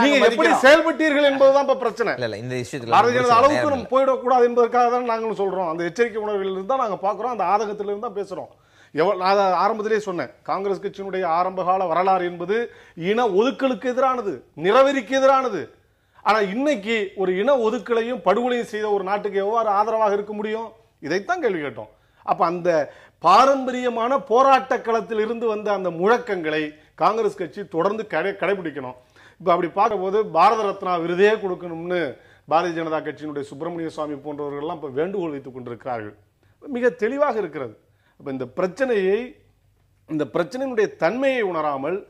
நீங்க எப்படி செயல்பட்டீர்கள் என்பதுதான் இப்ப பிரச்சனை. பாரதிய ஜனதா அளவுக்கு நம்ம போயிடக்கூடாது என்பதற்காக தான் நாங்களும் சொல்றோம். அந்த எச்சரிக்கை உணர்வில் இருந்தா நாங்க பாக்குறோம், அந்த ஆதங்கத்திலிருந்து தான் பேசுறோம். நான் ஆரம்பத்திலே சொன்னேன், காங்கிரஸ் கட்சியினுடைய ஆரம்பகால வரலாறு என்பது இன ஒதுக்கலுக்கு எதிரானது, நிறவெறிக்கு எதிரானது. ஆனா இன்னைக்கு ஒரு இன ஒதுக்கலையும் படுகொலையும் செய்த ஒரு நாட்டுக்கு எவ்வாறு ஆதரவாக இருக்க முடியும்? இதைத்தான் கேள்வி கேட்டோம். அப்ப அந்த பாரம்பரியமான போராட்ட களத்தில் இருந்து வந்த அந்த முழக்கங்களை காங்கிரஸ் கட்சி தொடர்ந்து கடைபிடிக்கணும். இப்ப அப்படி பார்க்கும்போது பாரத ரத்னா விருதே கொடுக்கணும்னு பாரதிய ஜனதா கட்சியினுடைய சுப்பிரமணிய சுவாமி போன்றவர்கள் எல்லாம் இப்ப வேண்டுகோள் வைத்துக் கொண்டிருக்கிறார்கள். மிக தெளிவாக இருக்கிறது. அப்ப இந்த பிரச்சனையினுடைய தன்மையை உணராமல்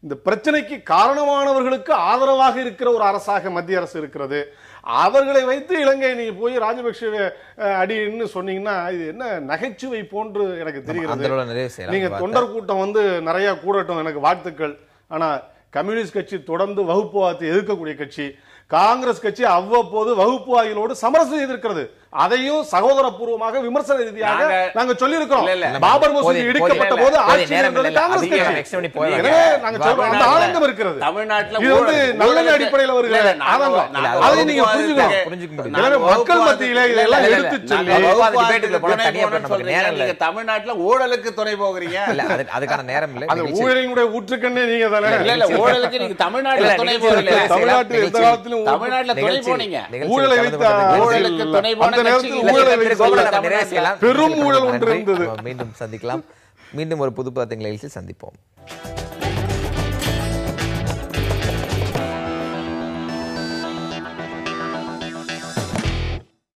இந்த பிரச்சனைக்கு காரணமானவர்களுக்கு ஆதரவாக இருக்கிற ஒரு அரசாக மத்திய அரசு இருக்கிறது. அவர்களை வைத்து இலங்கை நீங்க போய் ராஜபக்சேவை அடின்னு சொன்னீங்கன்னா இது என்ன நகைச்சுவை போன்று எனக்கு தெரிகிறது. நீங்க தொண்டர் கூட்டம் நிறைய கூடட்டும், எனக்கு வாழ்த்துக்கள். ஆனா கம்யூனிஸ்ட் கட்சி தொடர்ந்து வகுப்புவாதத்தை எதிர்க்கக்கூடிய கட்சி. காங்கிரஸ் கட்சி அவ்வப்போது வகுப்புவாதிகளோடு சமரசம் செய்திருக்கிறது. அதையும் சகோதரபூர்வமாக விமர்சன ரீதியாக நாங்க சொல்லி இருக்கிறோம். பாபர் மசூதி இடிக்கப்பட்ட போது ஆட்சி இருந்தது காங்கிரஸ் கட்சி. எனவே நாங்க சொல்றோம், அந்த ஆதங்கம் இருக்கிறது. தமிழ்நாட்டில் இது நல்ல அடிப்படையில் வருகிற ஆதங்கம். அதை நீங்க புரிஞ்சுக்கணும். எனவே மக்கள் மத்தியிலே இதெல்லாம் எடுத்து சொல்லி தமிழ்நாட்டில் ஊழலுக்கு துணை போகிறீங்க. அதுக்கான நேரம் இல்லை. அந்த ஊழலினுடைய ஊற்றுக்கண்ணே நீங்க தானே. ஊழலுக்கு நீங்க தமிழ்நாட்டில் துணை போறீங்க. தமிழ்நாட்டில் எந்த காலத்திலும் தமிழ்நாட்டில் துணை போனீங்க. ஊழலை வைத்த ஊழலுக்கு துணை போன பெரும் ஊழல் ஒன்று இருந்தது. மீண்டும் சந்திக்கலாம். மீண்டும் ஒரு புது பத்திரிகை நிகழ்ச்சியில் சந்திப்போம்.